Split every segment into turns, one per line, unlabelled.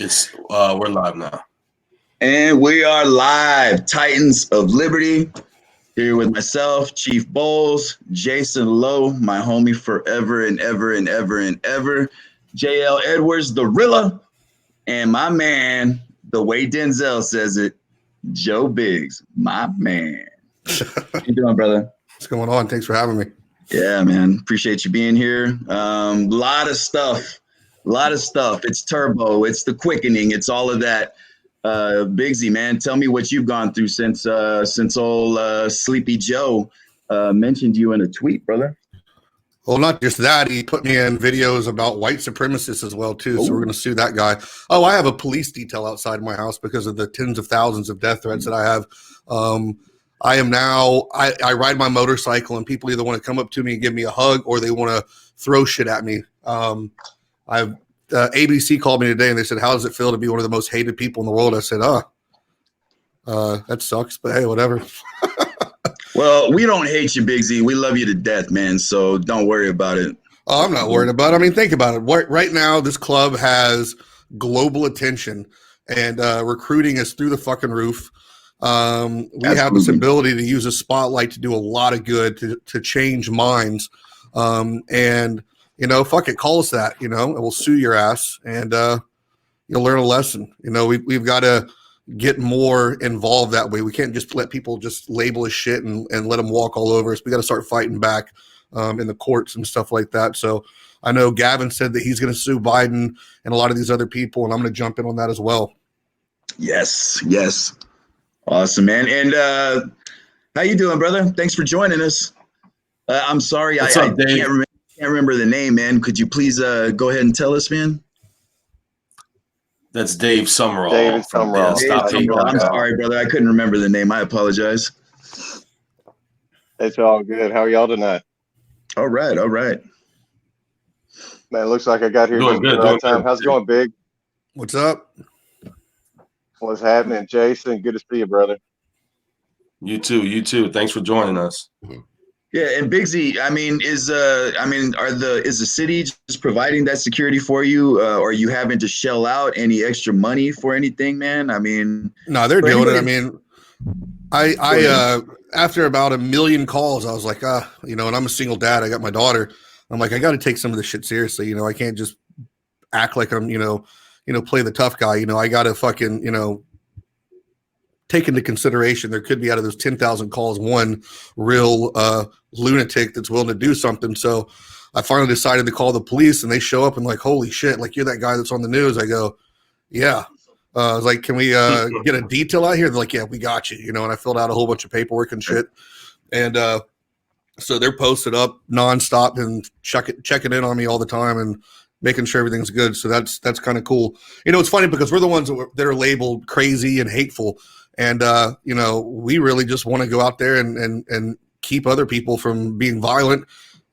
We're live now.
And we are live, Titans of Liberty, here with myself, Chief Bowles, Jason Lowe, my homie forever and ever and ever and ever, JL Edwards, the Rilla, and my man, the way Denzel says it, Joe Biggs, my man. How you doing, brother?
What's going on? Thanks for having me.
Yeah, man. Appreciate you being here. Lot of stuff. It's turbo. It's the quickening. It's all of that. Biggsy, man, tell me what you've gone through since old Sleepy Joe mentioned you in a tweet, brother.
Well, not just that. He put me in videos about white supremacists as well, too. Ooh. So we're going to sue that guy. Oh, I have a police detail outside my house because of the tens of thousands of death threats that I have. I ride my motorcycle and people either want to come up to me and give me a hug or they want to throw shit at me. ABC called me today and they said, how does it feel to be one of the most hated people in the world? I said, that sucks, but hey, whatever.
Well, we don't hate you, Biggsy. We love you to death, man. So don't worry about it.
Oh, I'm not worried about it. I mean, think about it. Right now, this club has global attention and recruiting is through the fucking roof. We have this ability to use a spotlight to do a lot of good, to change minds. And, fuck it, call us that, and we'll sue your ass and you'll learn a lesson. We've got to get more involved that way. We can't just let people just label as shit and let them walk all over us. We got to start fighting back in the courts and stuff like that. So I know Gavin said that he's going to sue Biden and a lot of these other people, and I'm going to jump in on that as well. Yes.
Awesome, man. And how you doing, brother? Thanks for joining us. I'm sorry, I can't remember the name, man. Could you please go ahead and tell us, man?
That's Dave Sumrall.
David Sumrall.
I'm sorry, brother. I couldn't remember the name. I apologize.
It's all good. How are y'all tonight?
All right.
Man, it looks like I got here
doing good.
Right time. How's it going, Big?
What's up?
What's happening, Jason? Good to see you, brother.
You too. Thanks for joining us.
Yeah, and Biggsy, is the city just providing that security for you, or are you having to shell out any extra money for anything, man?
No, they're doing it. I after about 1 million calls, I was like, and I'm a single dad. I got my daughter. I'm like, I got to take some of this shit seriously. I can't just act like I'm, play the tough guy. I got to fucking, take into consideration there could be out of those 10,000 calls one real lunatic that's willing to do something. So I finally decided to call the police, and they show up and like, holy shit, like, you're that guy that's on the news. I go, yeah. I was like, can we get a detail out here? They're like, yeah, we got you, and I filled out a whole bunch of paperwork and shit. And so they're posted up nonstop and checking in on me all the time and making sure everything's good. So that's kind of cool. It's funny because we're the ones that are labeled crazy and hateful. And, we really just want to go out there and keep other people from being violent.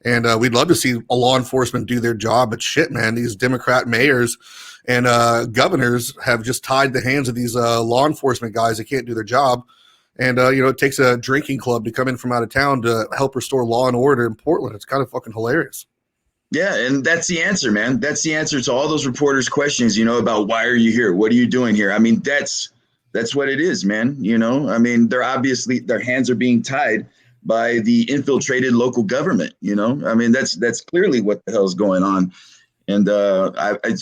And we'd love to see a law enforcement do their job. But shit, man, these Democrat mayors and governors have just tied the hands of these law enforcement guys that can't do their job. And, it takes a drinking club to come in from out of town to help restore law and order in Portland. It's kind of fucking hilarious.
Yeah, and that's the answer, man. That's the answer to all those reporters' questions, about why are you here? What are you doing here? That's what it is, man. They're obviously, their hands are being tied by the infiltrated local government. That's clearly what the hell's going on. And that's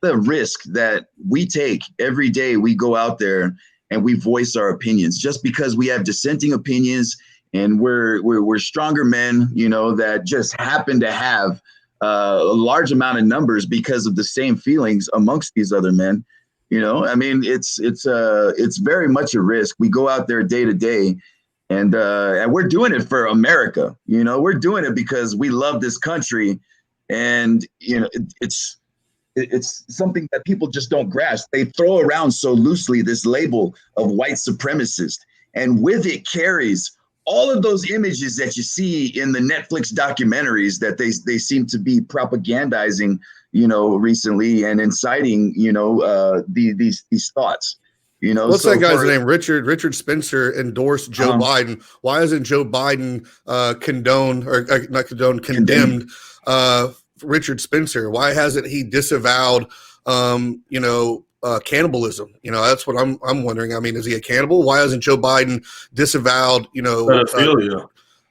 the risk that we take every day. We go out there and we voice our opinions just because we have dissenting opinions and we're stronger men, that just happen to have a large amount of numbers because of the same feelings amongst these other men. It's very much a risk. We go out there day to day, and we're doing it for America. We're doing it because we love this country, and it's something that people just don't grasp. They throw around so loosely this label of white supremacist, and with it carries all of those images that you see in the Netflix documentaries that they seem to be propagandizing, recently and inciting, these thoughts.
What's that guy's name? Richard Spencer endorsed Joe Biden. Why isn't Joe Biden condemned Richard Spencer? Why hasn't he disavowed cannibalism. That's what I'm wondering. I mean, is he a cannibal? Why hasn't Joe Biden disavowed,
Pedophilia.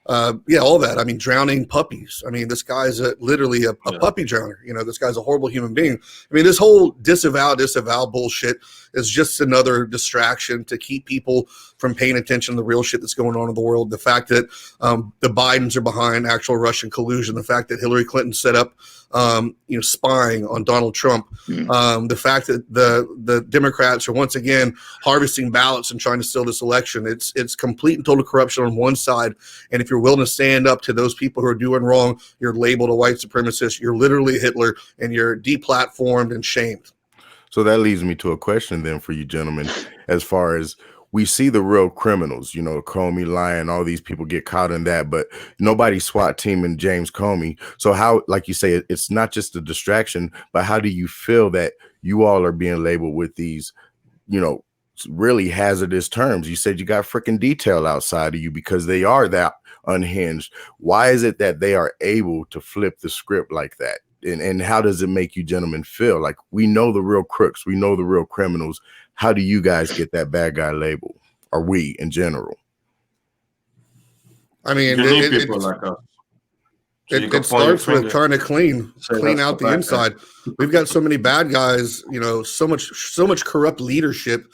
all that. I mean, drowning puppies. I mean, this guy's literally a
Yeah.
puppy drowner. This guy's a horrible human being. I mean, this whole disavow bullshit is just another distraction to keep people from paying attention to the real shit that's going on in the world. The fact that the Bidens are behind actual Russian collusion, the fact that Hillary Clinton set up, spying on Donald Trump, the fact that the Democrats are once again harvesting ballots and trying to steal this election. It's complete and total corruption on one side. And if you're willing to stand up to those people who are doing wrong, you're labeled a white supremacist. You're literally Hitler, and you're deplatformed and shamed.
So that leads me to a question then for you gentlemen, as far as we see the real criminals, Comey, Lyon, all these people get caught in that, but nobody SWAT teaming James Comey. So how, like you say, it's not just a distraction, but how do you feel that you all are being labeled with these, really hazardous terms? You said you got freaking detail outside of you because they are that unhinged. Why is it that they are able to flip the script like that? And how does it make you gentlemen feel? Like, we know the real crooks, we know the real criminals. How do you guys get that bad guy label? Or we in general?
I mean,
You need people like us. So
it starts with trying to clean out the inside. We've got so many bad guys, so much corrupt leadership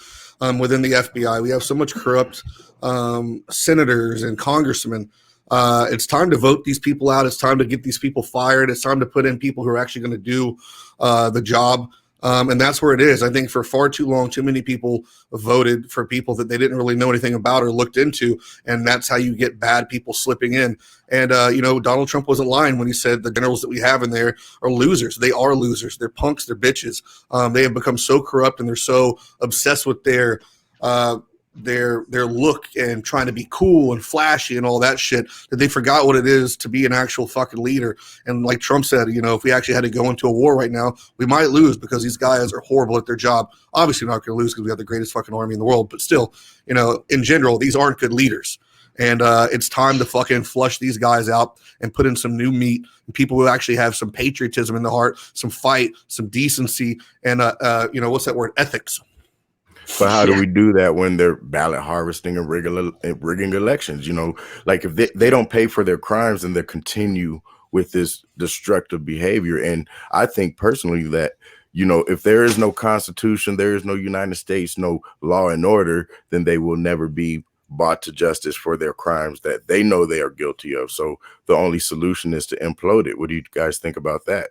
within the FBI. We have so much corrupt senators and congressmen. It's time to vote these people out. It's time to get these people fired. It's time to put in people who are actually going to do the job. And that's where it is. I think for far too long, too many people voted for people that they didn't really know anything about or looked into. And that's how you get bad people slipping in. And, Donald Trump wasn't lying when he said the generals that we have in there are losers. They are losers. They're punks. They're bitches. They have become so corrupt and they're so obsessed with their look and trying to be cool and flashy and all that shit that they forgot what it is to be an actual fucking leader. And like Trump said, if we actually had to go into a war right now, we might lose because these guys are horrible at their job. Obviously not going to lose because we have the greatest fucking army in the world, but still, in general, these aren't good leaders. And it's time to fucking flush these guys out and put in some new meat and people who actually have some patriotism in the heart, some fight, some decency, and what's that word? Ethics.
But how do we do that when they're ballot harvesting and rigging elections? Like if they don't pay for their crimes and they continue with this destructive behavior. And I think personally that, if there is no Constitution, there is no United States, no law and order, then they will never be brought to justice for their crimes that they know they are guilty of. So the only solution is to implode it. What do you guys think about that?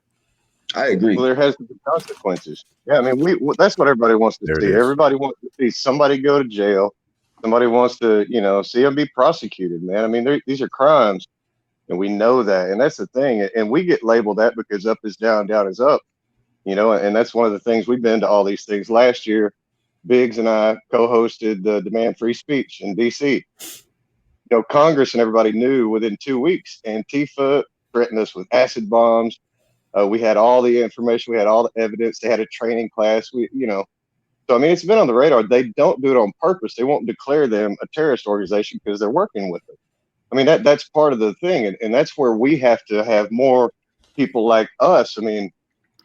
I agree.
Well, there has to be consequences. Yeah, I mean, that's what everybody wants to see. Everybody wants to see somebody go to jail. Somebody wants to, see them be prosecuted, man. I mean, these are crimes, and we know that. And that's the thing. And we get labeled that because up is down, down is up, and that's one of the things. We've been to all these things. Last year, Biggs and I co-hosted the Demand Free Speech in D.C. Congress and everybody knew within 2 weeks. Antifa threatened us with acid bombs. We had all the information. We had all the evidence. They had a training class. So, I mean, it's been on the radar. They don't do it on purpose. They won't declare them a terrorist organization because they're working with it. I mean, that's part of the thing. And that's where we have to have more people like us. I mean,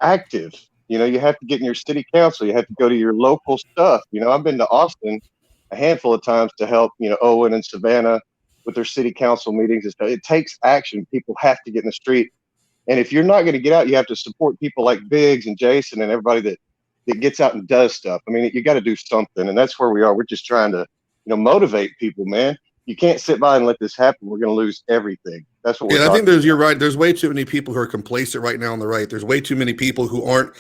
active. You have to get in your city council. You have to go to your local stuff. I've been to Austin a handful of times to help, Owen and Savannah with their city council meetings and stuff. It takes action. People have to get in the street. And if you're not going to get out, you have to support people like Biggs and Jason and everybody that gets out and does stuff. I mean, you got to do something. And that's where we are. We're just trying to, motivate people, man. You can't sit by and let this happen. We're going to lose everything. That's what we're
I think you're right. There's way too many people who are complacent right now on the right. There's way too many people who aren't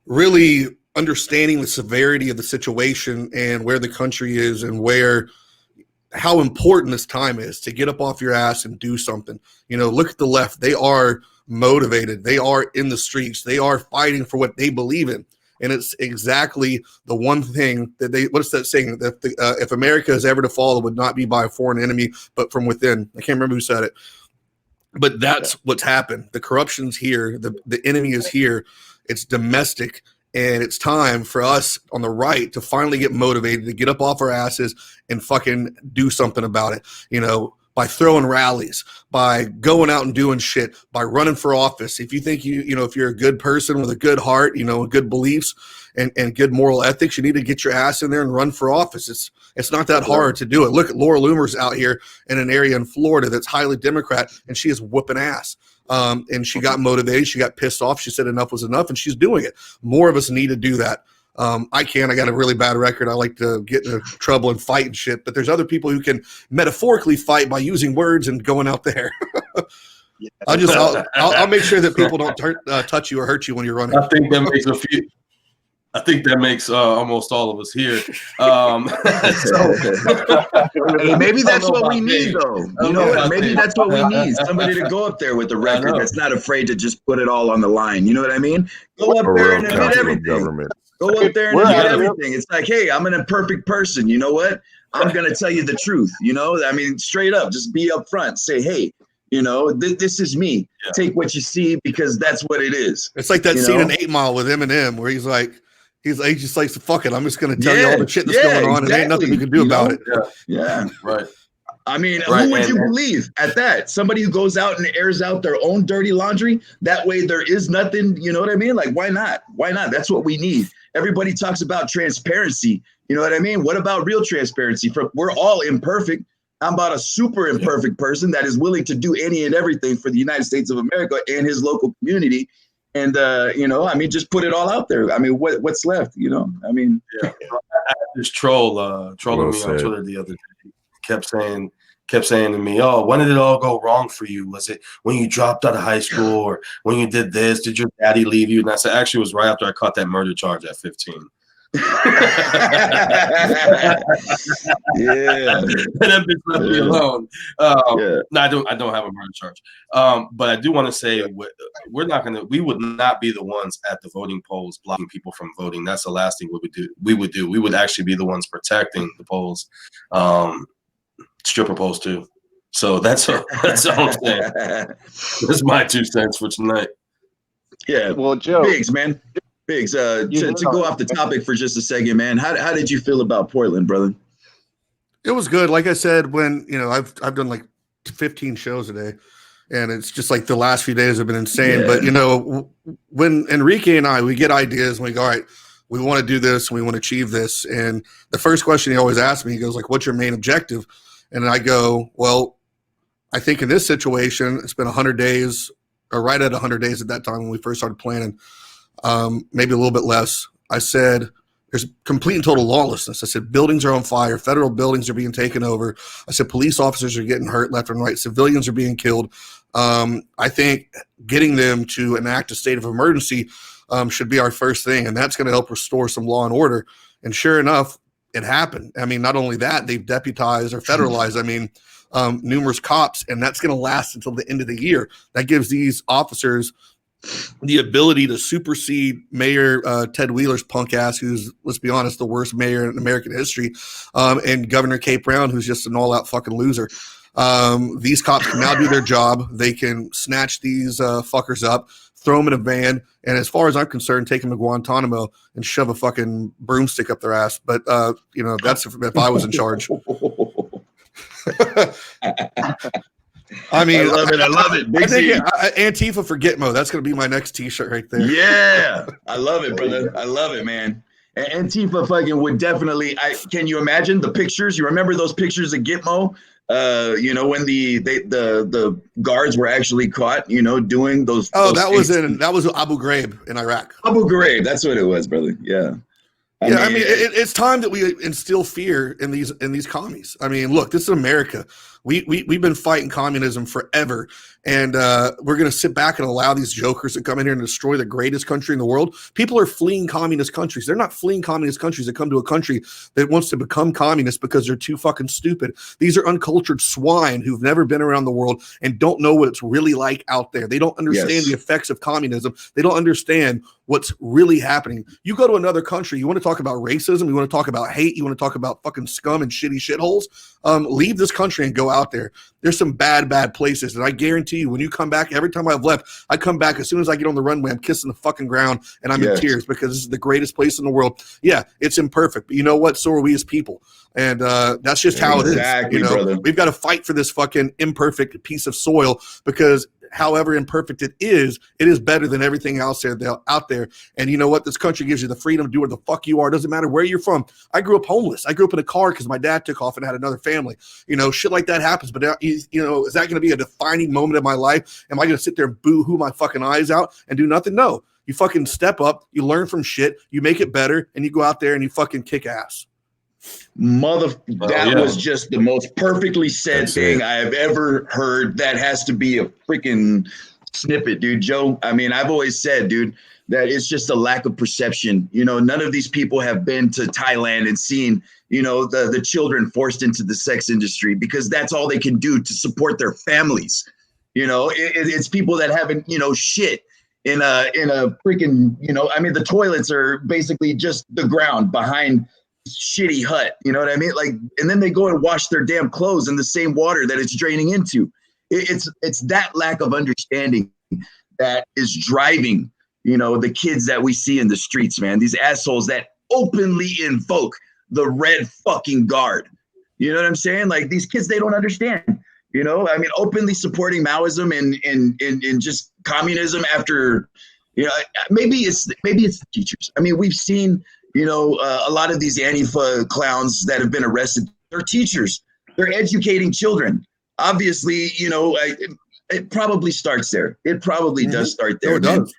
really understanding the severity of the situation and where the country is and how important this time is to get up off your ass and do something. Look at the left. They are motivated. They are in the streets. They are fighting for what they believe in. And it's exactly the one thing that what's that saying? That if America is ever to fall, it would not be by a foreign enemy, but from within. I can't remember who said it. But that's what's happened. The corruption's here. The enemy is here. It's domestic. And it's time for us on the right to finally get motivated, to get up off our asses and fucking do something about it. by throwing rallies, by going out and doing shit, by running for office. If you think if you're a good person with a good heart, good beliefs and good moral ethics, you need to get your ass in there and run for office. It's not that hard to do it. Look at Laura Loomer's out here in an area in Florida that's highly Democrat, and she is whooping ass. And she got motivated. She got pissed off. She said enough was enough, and she's doing it. More of us need to do that. I got a really bad record. I like to get into trouble and fight and shit, but there's other people who can metaphorically fight by using words and going out there. I'll make sure that people don't touch you or hurt you when you're running.
I think that makes almost all of us here.
Hey, maybe that's what we need, though. Maybe that's what we need. Somebody to go up there with the record that's not afraid to just put it all on the line. You know what I mean? Go up there and admit everything. Go up there and admit everything. It's like, hey, I'm an imperfect person. You know what? I'm going to tell you the truth. I mean, straight up, just be upfront. Say, hey, this is me. Yeah. Take what you see because that's what it is.
It's like that scene in 8 Mile with Eminem where he's just like, fuck it. I'm just going to tell you all the shit that's going on, and ain't nothing you can do about it.
Yeah.
Right.
I mean, who would you believe at that? Somebody who goes out and airs out their own dirty laundry. That way there is nothing, you know what I mean? Like, why not? Why not? That's what we need. Everybody talks about transparency. You know what I mean? What about real transparency? We're all imperfect. I'm about a super imperfect person that is willing to do any and everything for the United States of America and his local community. And, just put it all out there. I mean, what's left, I mean.
Yeah. This trolling me on Twitter the other day kept saying to me, oh, when did it all go wrong for you? Was it when you dropped out of high school or when you did this? Did your daddy leave you? And I said, actually, it was right after I caught that murder charge at 15.
Yeah.
That bitch left me alone. No, I don't have a murder charge. But I do want to say we would not be the ones at the voting polls blocking people from voting. That's the last thing we would do. We would actually be the ones protecting the polls. Stripper polls too. So that's all I'm saying. That's my 2 cents for tonight.
Yeah. Well, Joe. Biggs, to go off the topic for just a second, man. How did you feel about Portland, brother?
It was good. Like I said, when I've done like 15 shows a day, and it's just like the last few days have been insane. Yeah. But when Enrique and we get ideas, and we go, all right, we want to do this, and we want to achieve this. And the first question he always asks me, he goes like, "What's your main objective?" And I go, "Well, I think in this situation, it's been 100 days, or right at 100 days at that time when we first started planning." Maybe a little bit less. I said, there's complete and total lawlessness. I said, buildings are on fire. Federal buildings are being taken over. I said, police officers are getting hurt left and right. Civilians are being killed. I think getting them to enact a state of emergency should be our first thing, and that's going to help restore some law and order. And sure enough, it happened. I mean, not only that, they've deputized or federalized, numerous cops, and that's going to last until the end of the year. That gives these officers the ability to supersede Mayor Ted Wheeler's punk ass, who's, let's be honest, the worst mayor in American history, and Governor Kate Brown, who's just an all-out fucking loser. These cops can now do their job. They can snatch these fuckers up, throw them in a van, and as far as I'm concerned, take them to Guantanamo and shove a fucking broomstick up their ass. But, that's if I was in charge. I mean,
I love it.
I think Antifa for Gitmo. That's going to be my next T-shirt right there.
Yeah, I love it, brother. I love it, man. And Antifa fucking would definitely. Can you imagine the pictures? You remember those pictures of Gitmo? When the guards were actually caught, doing those.
Oh, those that was Abu Ghraib in Iraq.
Abu Ghraib, that's what it was, brother. Yeah.
I mean, it's time that we instill fear in these commies. I mean, look, this is America. We've been fighting communism forever, and we're going to sit back and allow these jokers to come in here and destroy the greatest country in the world. People are fleeing communist countries. They're not fleeing communist countries that come to a country that wants to become communist because they're too fucking stupid. These are uncultured swine who've never been around the world and don't know what it's really like out there. They don't understand the effects of communism. They don't understand what's really happening. You go to another country, you want to talk about racism, you want to talk about hate, you want to talk about fucking scum and shitty shitholes, leave this country and go out there. There's some bad places. And I guarantee you, when you come back, every time I've left, I come back as soon as I get on the runway, I'm kissing the fucking ground and I'm in tears because this is the greatest place in the world. Yeah, it's imperfect, but you know what? So are we as people. And that's just how it is. You know, brother. We've got to fight for this fucking imperfect piece of soil because however imperfect it is better than everything else out there. And you know what? This country gives you the freedom to do what the fuck you are. It doesn't matter where you're from. I grew up homeless. I grew up in a car because my dad took off and had another family. You know, shit like that happens. But, you know, is that going to be a defining moment of my life? Am I going to sit there and boo-hoo my fucking eyes out and do nothing? No. You fucking step up. You learn from shit. You make it better. And you go out there and you fucking kick ass.
That was just the most perfectly said thing I have ever heard. That has to be a freaking snippet, dude. Joe, I mean, I've always said, dude, that it's just a lack of perception. You know, none of these people have been to Thailand and seen, you know, the children forced into the sex industry because that's all they can do to support their families. You know, it's people that haven't, you know, shit in a freaking, you know, I mean, the toilets are basically just the ground behind shitty hut, you know what I mean? Like, and then they go and wash their damn clothes in the same water that it's draining into. It's that lack of understanding that is driving, you know, the kids that we see in the streets, man. These assholes that openly invoke the red fucking guard. You know what I'm saying? Like these kids, they don't understand. You know, I mean, openly supporting Maoism and just communism after, you know, maybe it's the teachers. I mean, we've seen, you know, a lot of these Antifa clowns that have been arrested, they're teachers. They're educating children. Obviously, you know, it probably starts there. It probably does start there.
No, it does.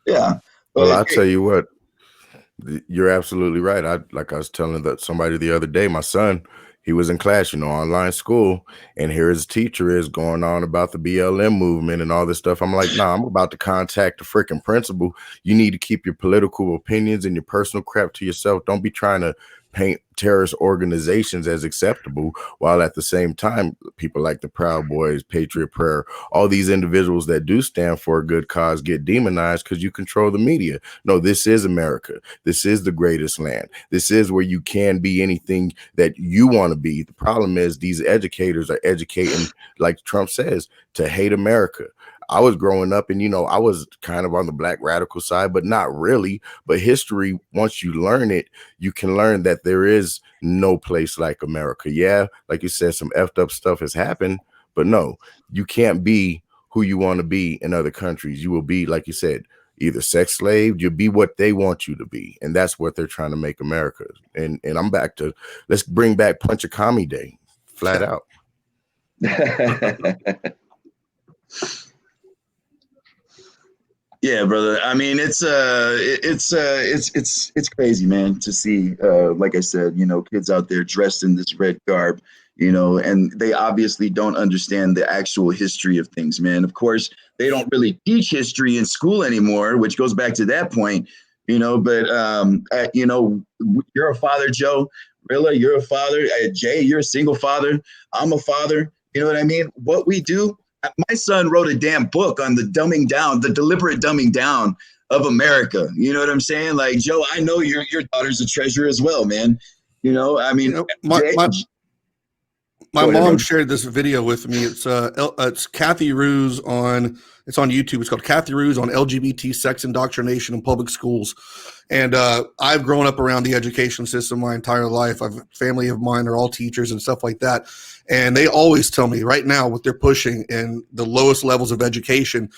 Yeah.
Well, I'll tell you what, you're absolutely right. I was telling somebody the other day, my son, he was in class, you know, online school, and here his teacher is going on about the BLM movement and all this stuff. I'm like, nah, I'm about to contact the freaking principal. You need to keep your political opinions and your personal crap to yourself. Don't be trying to paint terrorist organizations as acceptable, while at the same time, people like the Proud Boys, Patriot Prayer, all these individuals that do stand for a good cause get demonized because you control the media. No, this is America. This is the greatest land. This is where you can be anything that you want to be. The problem is these educators are educating, like Trump says, to hate America. I was growing up and, you know, I was kind of on the black radical side, but not really. But history, once you learn it, you can learn that there is no place like America. Yeah, like you said, some effed up stuff has happened, but no, you can't be who you want to be in other countries. You will be, like you said, either sex slave, you'll be what they want you to be. And that's what they're trying to make America. And I'm back to, let's bring back Punch a Commie Day, flat out.
Yeah, brother. I mean, it's crazy, man, to see, like I said, you know, kids out there dressed in this red garb, you know, and they obviously don't understand the actual history of things, man. Of course, they don't really teach history in school anymore, which goes back to that point, you know, but, you know, you're a father, Joe. Rilla, you're a father. Jay, you're a single father. I'm a father. You know what I mean? What we do, my son wrote a damn book on the dumbing down, the deliberate dumbing down of America. You know what I'm saying? Like, Joe, I know your daughter's a treasure as well, man. You know, I mean,
you know, my mom shared this video with me. It's Kathy Ruse it's on YouTube. It's called Kathy Ruse on LGBT sex indoctrination in public schools. And I've grown up around the education system my entire life. Family of mine are all teachers and stuff like that. And they always tell me right now what they're pushing in the lowest levels of education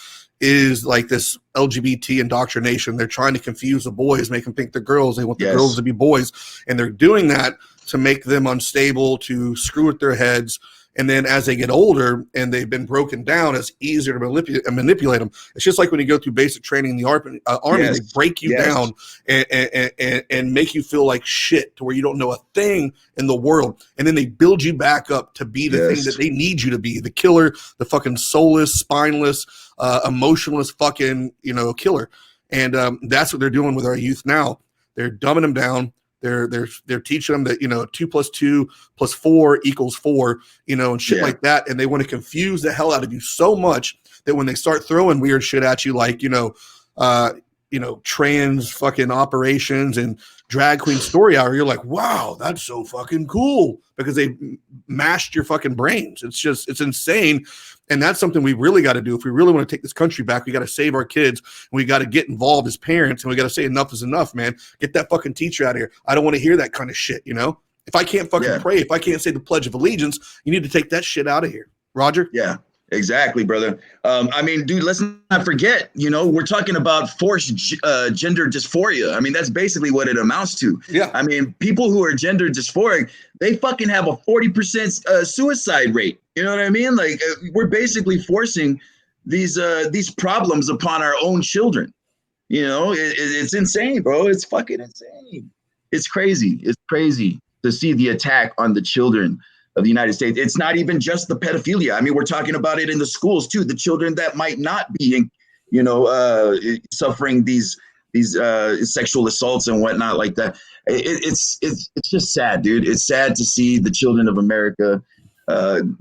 is like this LGBT indoctrination. They're trying to confuse the boys, make them think they're girls. They want the girls to be boys. And they're doing that to make them unstable, to screw with their heads. And then as they get older and they've been broken down, it's easier to manipulate them. It's just like when you go through basic training in the army, they break you down and make you feel like shit to where you don't know a thing in the world. And then they build you back up to be the thing that they need you to be, the killer, the fucking soulless, spineless, emotionless fucking, you know, killer. And that's what they're doing with our youth now. They're dumbing them down. They're teaching them that, you know, 2 + 2 + 4 = 4, you know, and shit like that. And they want to confuse the hell out of you so much that when they start throwing weird shit at you, like, you know, trans fucking operations and drag queen story hour, you're like, wow, that's so fucking cool, because they mashed your fucking brains. It's insane. And that's something we really got to do. If we really want to take this country back, we got to save our kids. We got to get involved as parents, and we got to say enough is enough, man. Get that fucking teacher out of here. I don't want to hear that kind of shit. If I can't fucking pray, if I can't say the Pledge of Allegiance, you need to take that shit out of here. Roger?
Yeah. Exactly, brother. I mean, dude, let's not forget, we're talking about forced gender dysphoria. I mean, that's basically what it amounts to.
Yeah.
I mean, people who are gender dysphoric, they fucking have a 40% suicide rate. You know what I mean? Like, we're basically forcing these problems upon our own children. It's insane, bro. It's fucking insane. It's crazy. It's crazy to see the attack on the children of the United States. It's not even just the pedophilia. I mean, we're talking about it in the schools too. The children that might not be, suffering these sexual assaults and whatnot like that. It's just sad, dude. It's sad to see the children of America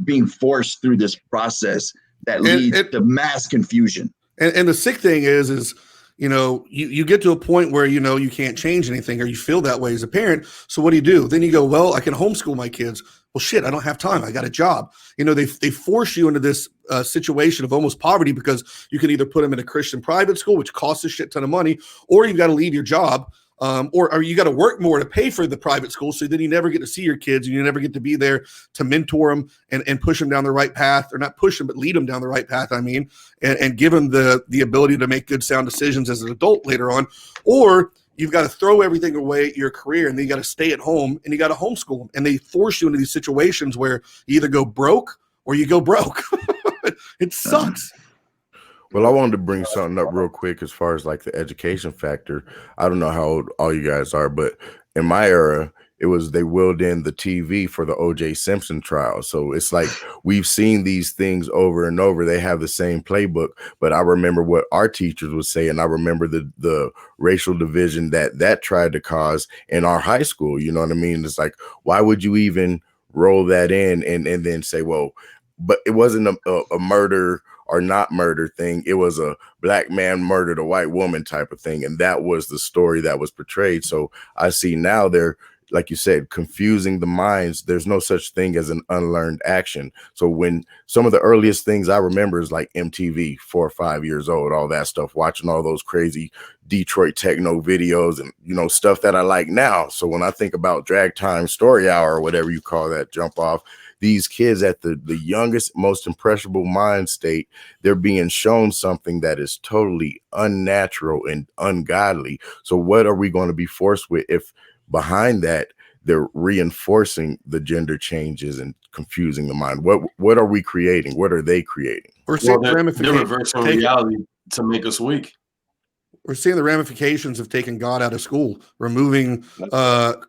being forced through this process that leads to mass confusion.
And the sick thing is you get to a point where, you can't change anything, or you feel that way as a parent. So what do? Then you go, well, I can homeschool my kids. Well, shit, I don't have time. I got a job. They force you into this situation of almost poverty, because you can either put them in a Christian private school, which costs a shit ton of money, or you got to leave your job, or you got to work more to pay for the private school. So then you never get to see your kids, and you never get to be there to mentor them and push them down the right path, or not push them, but lead them down the right path. I mean, and give them the ability to make good, sound decisions as an adult later on. Or you've got to throw everything away at your career, and then you got to stay at home, and you got to homeschool them. And they force you into these situations where you either go broke or you go broke. It sucks.
Well, I wanted to bring something up real quick as far as like the education factor. I don't know how old all you guys are, but in my era, they willed in the TV for the O.J. Simpson trial. So it's like we've seen these things over and over. They have the same playbook, but I remember what our teachers would say, and I remember the racial division that tried to cause in our high school. You know what I mean? It's like, why would you even roll that in and then say, well, but it wasn't a murder or not murder thing. It was a black man murdered a white woman type of thing. And that was the story that was portrayed. So I see now they're, like you said, confusing the minds. There's no such thing as an unlearned action. So when some of the earliest things I remember is like MTV, 4 or 5 years old, all that stuff, watching all those crazy Detroit techno videos and, stuff that I like now. So when I think about Drag Time Story Hour or whatever you call that jump off, these kids at the youngest, most impressionable mind state, they're being shown something that is totally unnatural and ungodly. So what are we going to be forced with if behind that they're reinforcing the gender changes and confusing the mind? What are we creating? What are they creating?
They're reversing reality to make us weak.
We're seeing the ramifications of taking God out of school, removing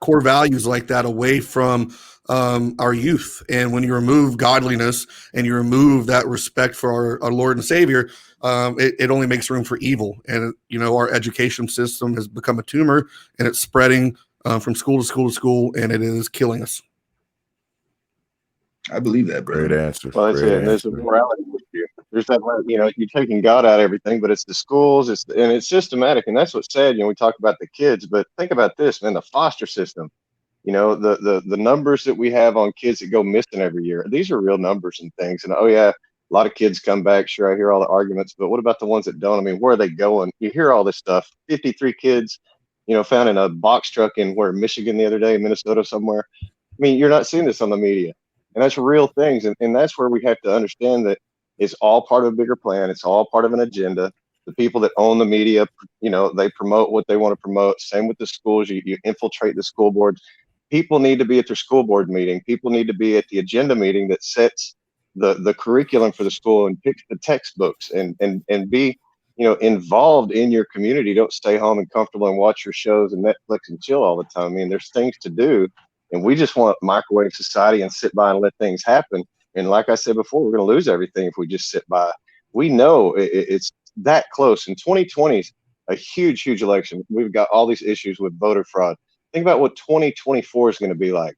core values like that away from our youth. And when you remove godliness and you remove that respect for our Lord and Savior, it only makes room for evil. And, our education system has become a tumor, and it's spreading from school to school to school, and it is killing us.
I believe that, bro.
Great answer.
Well, that's it. And there's a morality issue. There's that, you're taking God out of everything, but it's the schools, and it's systematic, and that's what's sad. We talk about the kids, but think about this, man. The foster system. The numbers that we have on kids that go missing every year. These are real numbers and things. And a lot of kids come back. Sure, I hear all the arguments, but what about the ones that don't? I mean, where are they going? You hear all this stuff. 53 kids, found in a box truck in Michigan the other day, Minnesota somewhere. I mean, you're not seeing this on the media. And that's real things. And that's where we have to understand that it's all part of a bigger plan. It's all part of an agenda. The people that own the media, they promote what they want to promote. Same with the schools. You infiltrate the school boards. People need to be at their school board meeting. People need to be at the agenda meeting that sets the curriculum for the school and picks the textbooks and be, involved in your community. Don't stay home and comfortable and watch your shows and Netflix and chill all the time. I mean, there's things to do. And we just want microwave society and sit by and let things happen. And like I said before, we're going to lose everything if we just sit by. We know it's that close. And 2020 is a huge, huge election. We've got all these issues with voter fraud. Think about what 2024 is going to be like.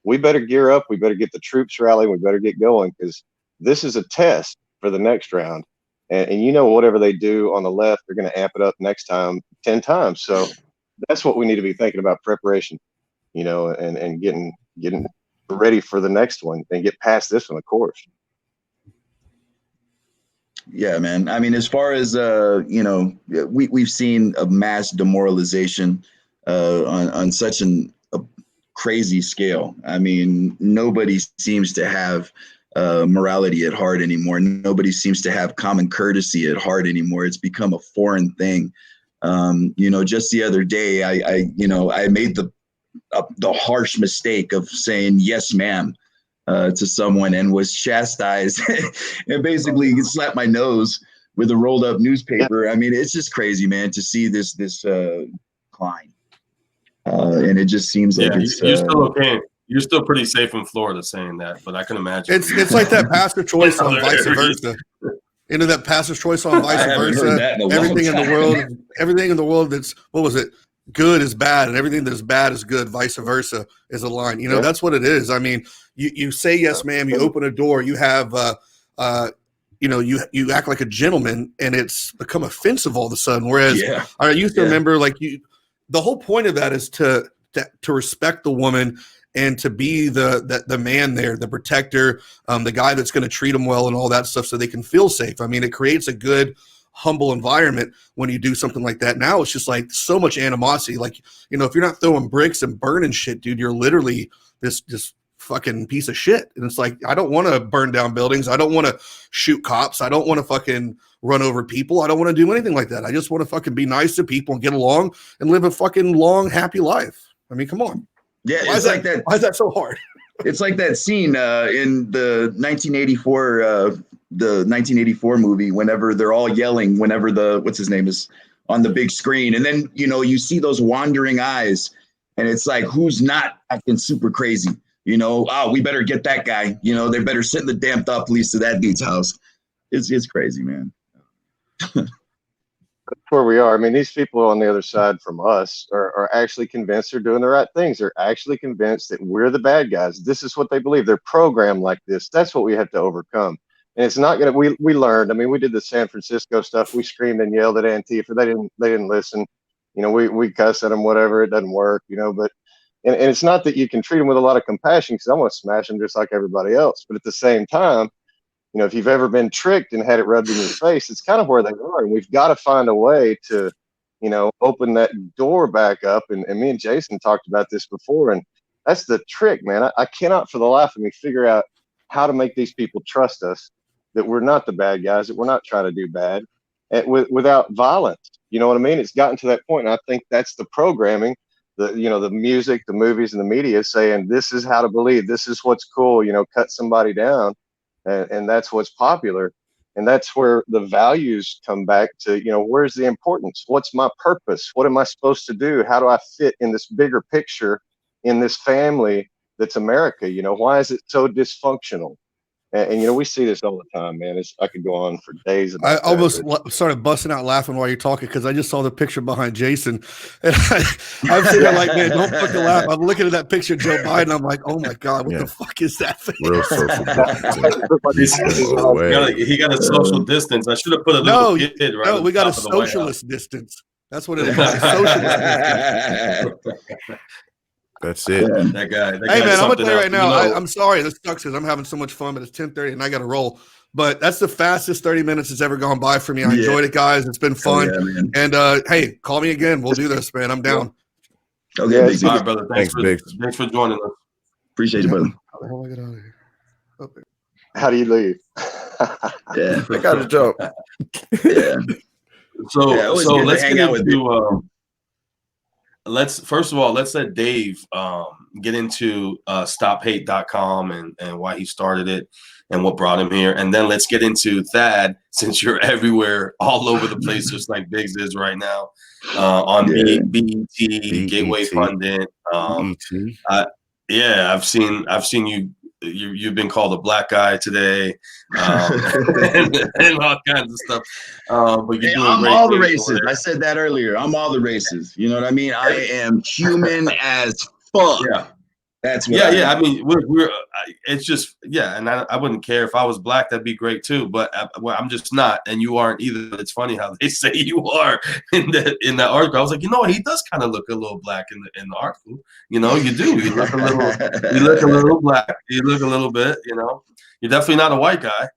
We better gear up. We better get the troops rallying. We better get going, because this is a test for the next round. and you know whatever they do on the left, they're going to amp it up next time 10 times. So that's what we need to be thinking about, preparation, and getting ready for the next one and get past this one, of course.
Yeah, man. I mean, as far as we've seen a mass demoralization on such a crazy scale. I mean, nobody seems to have morality at heart anymore. Nobody seems to have common courtesy at heart anymore. It's become a foreign thing. Just the other day, I made the harsh mistake of saying yes, ma'am, to someone, and was chastised and basically slapped my nose with a rolled up newspaper. I mean, it's just crazy, man, to see this decline. And it just seems like it's
you're still okay. You're still pretty safe in Florida saying that, but I can imagine
it's like that pastor choice on vice versa. That pastor's choice on vice versa. Everything in the world that's, what was it? Good is bad, and everything that's bad is good. Vice versa is a line. That's what it is. I mean, you say yes, ma'am. You open a door. You have, you act like a gentleman, and it's become offensive all of a sudden. Whereas I used to remember, the whole point of that is to respect the woman and to be the man there, the protector, the guy that's going to treat them well and all that stuff, so they can feel safe. I mean, it creates a good, humble environment when you do something like that. Now it's just like so much animosity. Like, if you're not throwing bricks and burning shit, dude, you're literally this fucking piece of shit. And it's like, I don't want to burn down buildings. I don't want to shoot cops. I don't want to fucking run over people. I don't want to do anything like that. I just want to fucking be nice to people and get along and live a fucking long, happy life. I mean, come on.
Yeah.
Why is that so hard?
It's like that scene in the 1984 movie, whenever they're all yelling, whenever what's his name is on the big screen. And then, you see those wandering eyes, and it's like, who's not acting super crazy? We better get that guy. They better send the damn thought police to that dude's house. It's crazy, man.
That's where we are. I mean, these people on the other side from us are actually convinced they're doing the right things. They're actually convinced that we're the bad guys. This is what they believe. They're programmed like this. That's what we have to overcome. And it's not going to, we learned, I mean, we did the San Francisco stuff. We screamed and yelled at Antifa. They didn't listen. We cuss at them, whatever. It doesn't work, but, and it's not that you can treat them with a lot of compassion, because I want to smash them just like everybody else. But at the same time, if you've ever been tricked and had it rubbed in your face, it's kind of where they are. And we've got to find a way to, open that door back up. And me and Jason talked about this before. And that's the trick, man. I cannot for the life of me figure out how to make these people trust us, that we're not the bad guys, that we're not trying to do bad, without violence. You know what I mean? It's gotten to that point. And I think that's the programming, the music, the movies, and the media saying, this is how to believe. This is what's cool, cut somebody down. And that's what's popular. And that's where the values come back to, where's the importance? What's my purpose? What am I supposed to do? How do I fit in this bigger picture, in this family that's America? Why is it so dysfunctional? And we see this all the time, man. I could go on for days.
I almost started busting out laughing while you're talking, because I just saw the picture behind Jason, and I'm sitting there like, man, don't fucking laugh. I'm looking at that picture of Joe Biden. I'm like, oh my god, what the fuck is that thing?
Real social
he got a social distance. I should have put a little kid right.
No, we got a socialist distance. That's what it is. Socialist distance.
That's it.
That guy.
Hey man, I'm gonna tell you right now. I'm sorry, this sucks because I'm having so much fun, but it's 10:30 and I got to roll. But that's the fastest 30 minutes that's ever gone by for me. I enjoyed it, guys. It's been fun. And hey, call me again. We'll do this, man. I'm down.
Okay,
all right, brother. Thanks for joining us.
Appreciate you, brother.
How the hell do I get out of here?
Okay. How do you leave?
Yeah,
I got a joke.
Yeah.
So let's get into. Let's let Dave get into stophate.com and why he started it and what brought him here. And then let's get into Thad, since you're everywhere, all over the place, just like Biggs is right now, on BET, Gateway Pundit. I've seen you. You've been called a black guy today, and all kinds of stuff. But you're doing
I'm all the races. I said that earlier. I'm all the races. You know what I mean? I am human as fuck.
Yeah.
That's what
yeah. I mean, we're it's just and I wouldn't care if I was black. That'd be great too. But well, I'm just not, and you aren't either. It's funny how they say you are in that article. I was like, you know what? He does kind of look a little black in the article. You know, you do. You look a little. You look a little black. You look a little bit. You know, you're definitely not a white guy.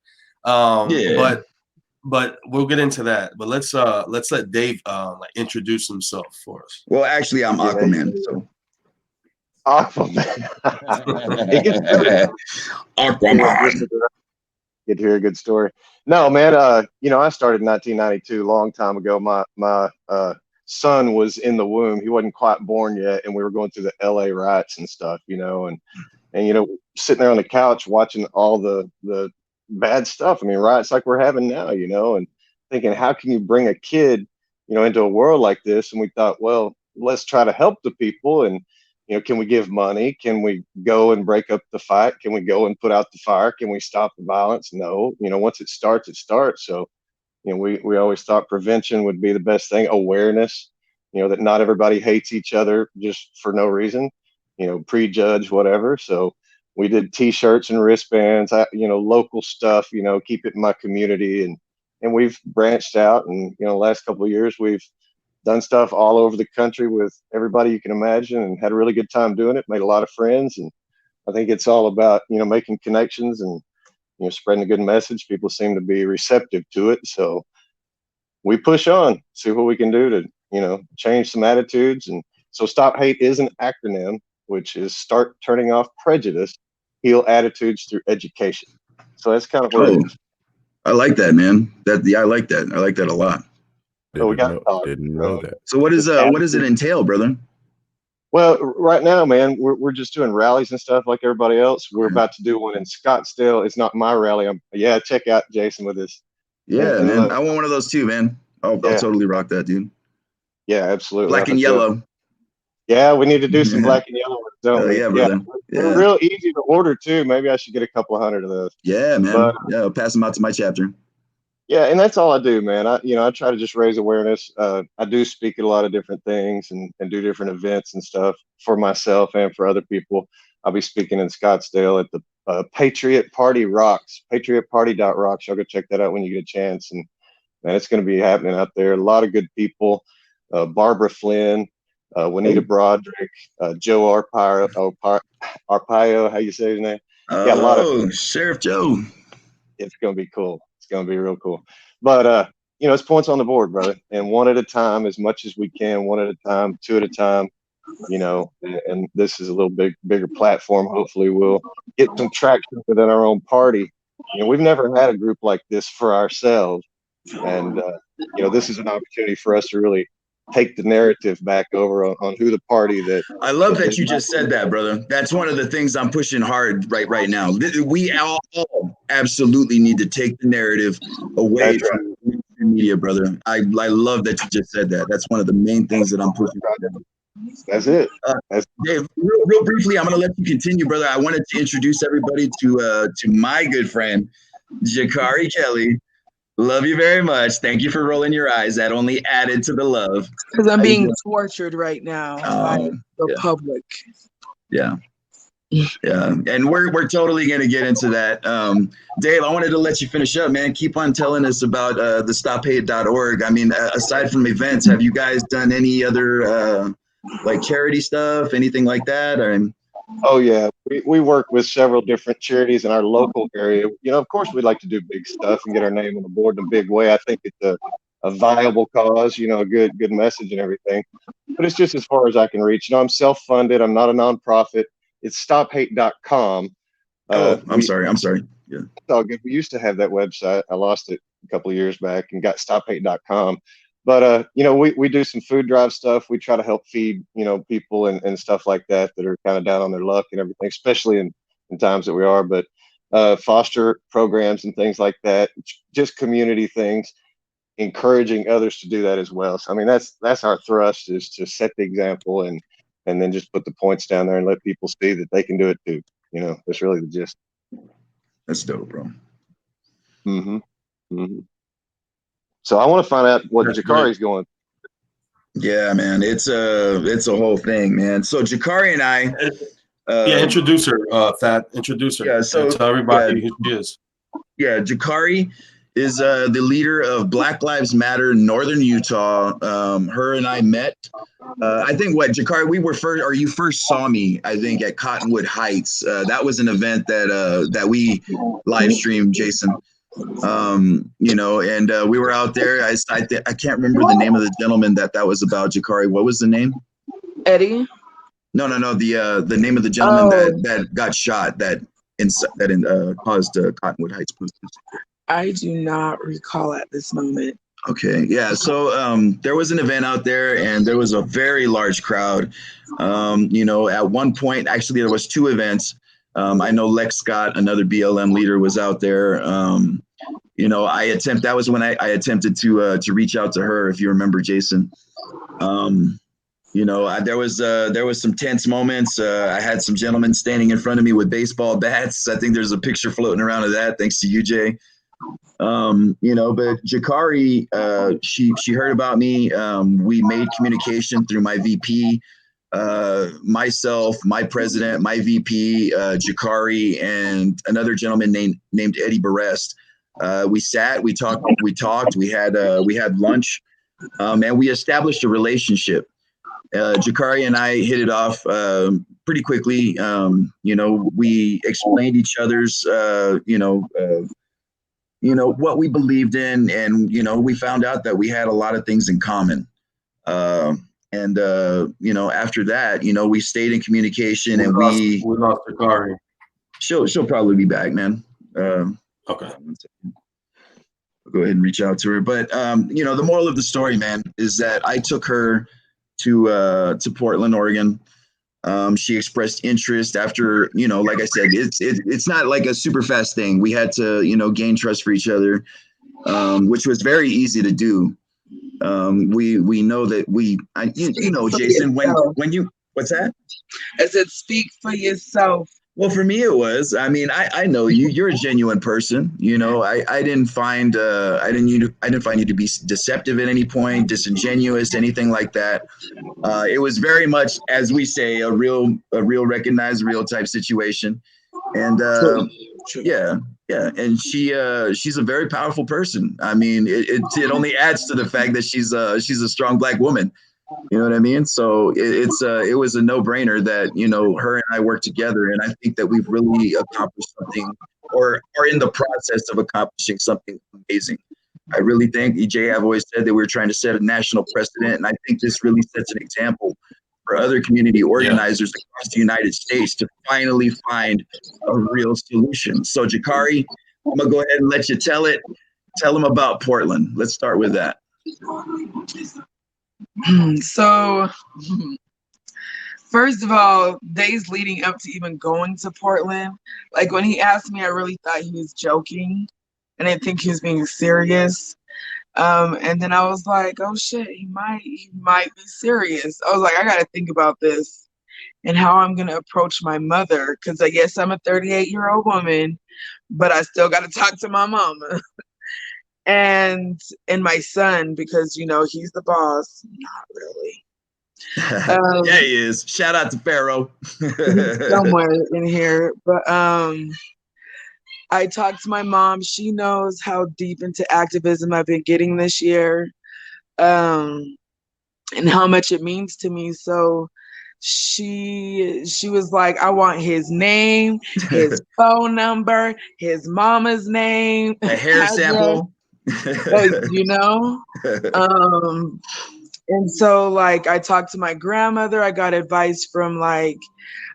But we'll get into that. But let's let Dave like introduce himself for us.
Well, actually, I'm Aquaman. So
Aquaman.
Aquaman.
Get to hear a good story. No, man. You know, I started in 1992, a long time ago. My son was in the womb. He wasn't quite born yet, and we were going through the LA riots and stuff. You know, and you know, sitting there on the couch watching all the bad stuff. I mean, riots like we're having now. You know, and thinking, how can you bring a kid, you know, into a world like this? And we thought, well, let's try to help the people. And you know, can we give money? Can we go and break up the fight? Can we go and put out the fire? Can we stop the violence? No. You know, once it starts, it starts. So, you know, we always thought prevention would be the best thing. Awareness, you know, that not everybody hates each other just for no reason, you know, prejudge, whatever. So we did T-shirts and wristbands, you know, local stuff, you know, keep it in my community. And we've branched out. And, you know, the last couple of years, we've done stuff all over the country with everybody you can imagine, and had a really good time doing it. Made a lot of friends, and I think it's all about, you know, making connections and, you know, spreading a good message. People seem to be receptive to it, so we push on, see what we can do to, you know, change some attitudes. And so Stop Hate is an acronym, which is Start Turning Off Prejudice, Heal Attitudes Through Education. So that's kind of what it is.
I like that, man. I like that. I like that a lot.
Didn't know that.
So what does it entail, brother?
Well, right now, man, we're just doing rallies and stuff like everybody else. We're about to do one in Scottsdale. It's not my rally. Check out Jason with this.
Yeah, man. I want one of those too, man. I'll totally rock that, dude.
Yeah, absolutely.
Black and yellow.
Yeah, we need to do some black and yellow ones, don't we?
Yeah, brother.
They're real easy to order too. Maybe I should get a couple of hundred of those.
Yeah, man. I'll pass them out to my chapter.
Yeah, and that's all I do, man. I try to just raise awareness. I do speak at a lot of different things and do different events and stuff for myself and for other people. I'll be speaking in Scottsdale at the Patriot Party Rocks, patriotparty.rocks. Y'all go check that out when you get a chance. And man, it's going to be happening out there. A lot of good people. Barbara Flynn, Juanita Broderick, Joe Arpaio, how you say his name?
Yeah, a lot of Sheriff Joe.
It's going to be cool. It's going to be real cool. But, you know, it's points on the board, brother. And one at a time, as much as we can, one at a time, two at a time, you know, and this is a little bigger platform. Hopefully we'll get some traction within our own party. You know, we've never had a group like this for ourselves. And, you know, this is an opportunity for us to really take the narrative back over on who the party that
I love that you just said that, brother. That's one of the things I'm pushing hard right now. We all absolutely need to take the narrative away from media, brother. I love that you just said that. That's one of the main things that I'm pushing right now.
That's it.
Dave, real briefly, I'm going to let you continue, brother. I wanted to introduce everybody to my good friend, Jakari Kelly. Love you very much. Thank you for rolling your eyes. That only added to the love.
Because I'm being tortured right now by the public.
Yeah. Yeah. And we're totally going to get into that. Dave, I wanted to let you finish up, man. Keep on telling us about the stophate.org. I mean, aside from events, have you guys done any other like charity stuff, anything like that?
Oh, yeah. We work with several different charities in our local area. You know, of course, we'd like to do big stuff and get our name on the board in a big way. I think it's a viable cause, you know, a good message and everything. But it's just as far as I can reach. You know, I'm self-funded. I'm not a nonprofit. It's stophate.com.
I'm sorry. Yeah.
It's all good. We used to have that website. I lost it a couple of years back and got stophate.com. But, you know, we do some food drive stuff. We try to help feed, you know, people and stuff like that are kind of down on their luck and everything, especially in times that we are. But foster programs and things like that, just community things, encouraging others to do that as well. So, I mean, that's our thrust, is to set the example and then just put the points down there and let people see that they can do it too. You know, that's really the gist.
That's dope, bro.
Mm-hmm. Mm-hmm. So I want to find out what Jakari's going.
Yeah, man, it's a whole thing, man. So Jakari and I,
Yeah, introduce her, Fat. Introduce her.
Yeah, so
tell everybody who she is.
Yeah, Jakari is the leader of Black Lives Matter Northern Utah. Her and I met. I think Jakari, we were first, or you first saw me, I think, at Cottonwood Heights. That was an event that we live streamed, Jason. You know, and we were out there. I can't remember the name of the gentleman that was about. Jakari, what was the name?
Eddie.
No. The name of the gentleman that got shot that caused Cottonwood Heights posters.
I do not recall at this moment.
Okay, yeah. So there was an event out there, and there was a very large crowd. You know, at one point, actually, there was 2 events. I know Lex Scott, another BLM leader, was out there. You know, that was when I attempted to reach out to her, if you remember, Jason. You know, there was some tense moments. I had some gentlemen standing in front of me with baseball bats. I think there's a picture floating around of that, thanks to you, Jay. You know, but Jakari, she heard about me. We made communication through my VP, myself, my president, my VP, Jakari, and another gentleman named Eddie Barrest. We sat, we talked, we had lunch, and we established a relationship. Jakari and I hit it off pretty quickly. You know, we explained each other's, you know, what we believed in, and you know, we found out that we had a lot of things in common. And you know, after that, you know, we stayed in communication, and we
lost Jakari.
She'll probably be back, man.
Okay.
I'll go ahead and reach out to her. But you know, the moral of the story, man, is that I took her to Portland, Oregon. She expressed interest after, you know, like I said, it's not like a super fast thing. We had to, you know, gain trust for each other, which was very easy to do. We know that you know, Jason, when you, what's that?
I said, speak for yourself.
Well, for me, it was. I mean, I know you. You're a genuine person. You know, I didn't find I didn't find you to be deceptive at any point, disingenuous, anything like that. It was very much, as we say, a real recognized real type situation. And yeah, and she's a very powerful person. I mean, it only adds to the fact that she's a strong Black woman. You know what I mean? So it was a no-brainer that, you know, her and I work together, and I think that we've really accomplished something, or are in the process of accomplishing something amazing. I really think, EJ, I've always said that we're trying to set a national precedent, and I think this really sets an example for other community organizers across the United States to finally find a real solution. So, Jakari, I'm gonna go ahead and let you tell them about Portland. Let's start with that.
So, first of all, days leading up to even going to Portland, like when he asked me, I really thought he was joking. I didn't think he was being serious. And then I was like, oh shit, he might be serious. I was like, I got to think about this and how I'm going to approach my mother. Cause I guess I'm a 38-year-old woman, but I still got to talk to my mama. And my son, because, you know, he's the boss. Not really.
Yeah, he is. Shout out to Pharaoh.
Somewhere in here. But I talked to my mom. She knows how deep into activism I've been getting this year, and how much it means to me. So she was like, I want his name, his phone number, his mama's name,
a hair sample.
You know? And so, like, I talked to my grandmother. I got advice from, like,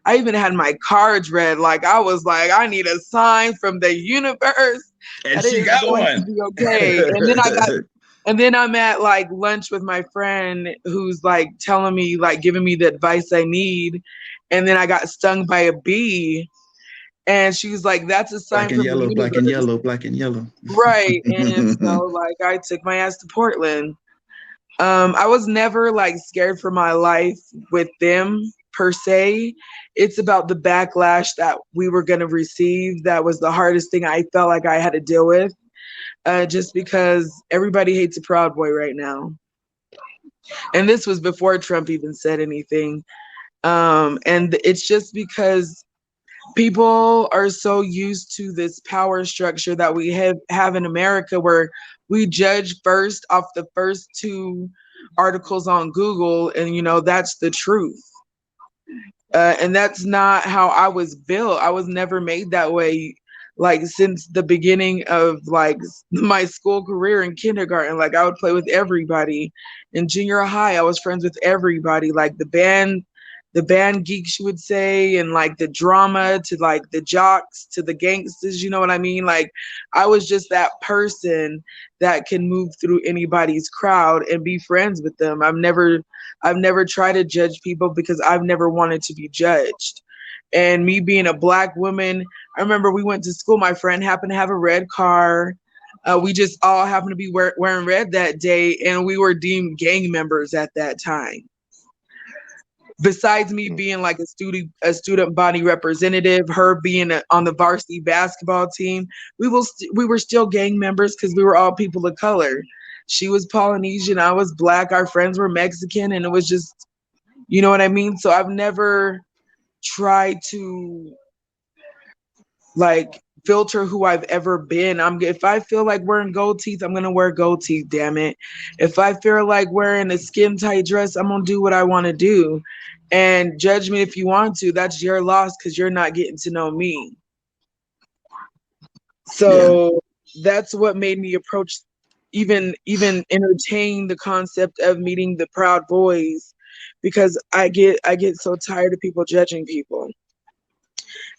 I even had my cards read. Like, I was like, I need a sign from the universe.
And she got one.
To be okay. And then I'm at, like, lunch with my friend who's, like, telling me, like, giving me the advice I need. And then I got stung by a bee. And she was like, that's a sign from the universe.
Black and yellow, black and yellow.
Right. And so, like, I took my ass to Portland. I was never like scared for my life with them per se. It's about the backlash that we were going to receive. That was the hardest thing I felt like I had to deal with, just because everybody hates a Proud Boy right now. And this was before Trump even said anything. And it's just because people are so used to this power structure that we have in America, where we judge first off the first two articles on Google, and that's the truth. And that's not how I was built. I was never made that way. Like since the beginning of like my school career in kindergarten, like I would play with everybody. In junior high, I was friends with everybody. Like the band geeks, you would say, and like the drama to like the jocks to the gangsters. You know what I mean? Like I was just that person that can move through anybody's crowd and be friends with them. I've never tried to judge people because I've never wanted to be judged. And me being a Black woman, I remember we went to school. My friend happened to have a red car. We just all happened to be wearing red that day, and we were deemed gang members at that time. Besides me being like a student body representative, her being on the varsity basketball team, we were still gang members because we were all people of color. She was Polynesian, I was Black, our friends were Mexican, and it was just, you know what I mean? So I've never tried to like filter who I've ever been. If I feel like wearing gold teeth, I'm gonna wear gold teeth, damn it. If I feel like wearing a skin tight dress, I'm gonna do what I want to do. And judge me if you want to. That's your loss because you're not getting to know me. So that's what made me approach, even entertain the concept of meeting the Proud Boys, because I get so tired of people judging people.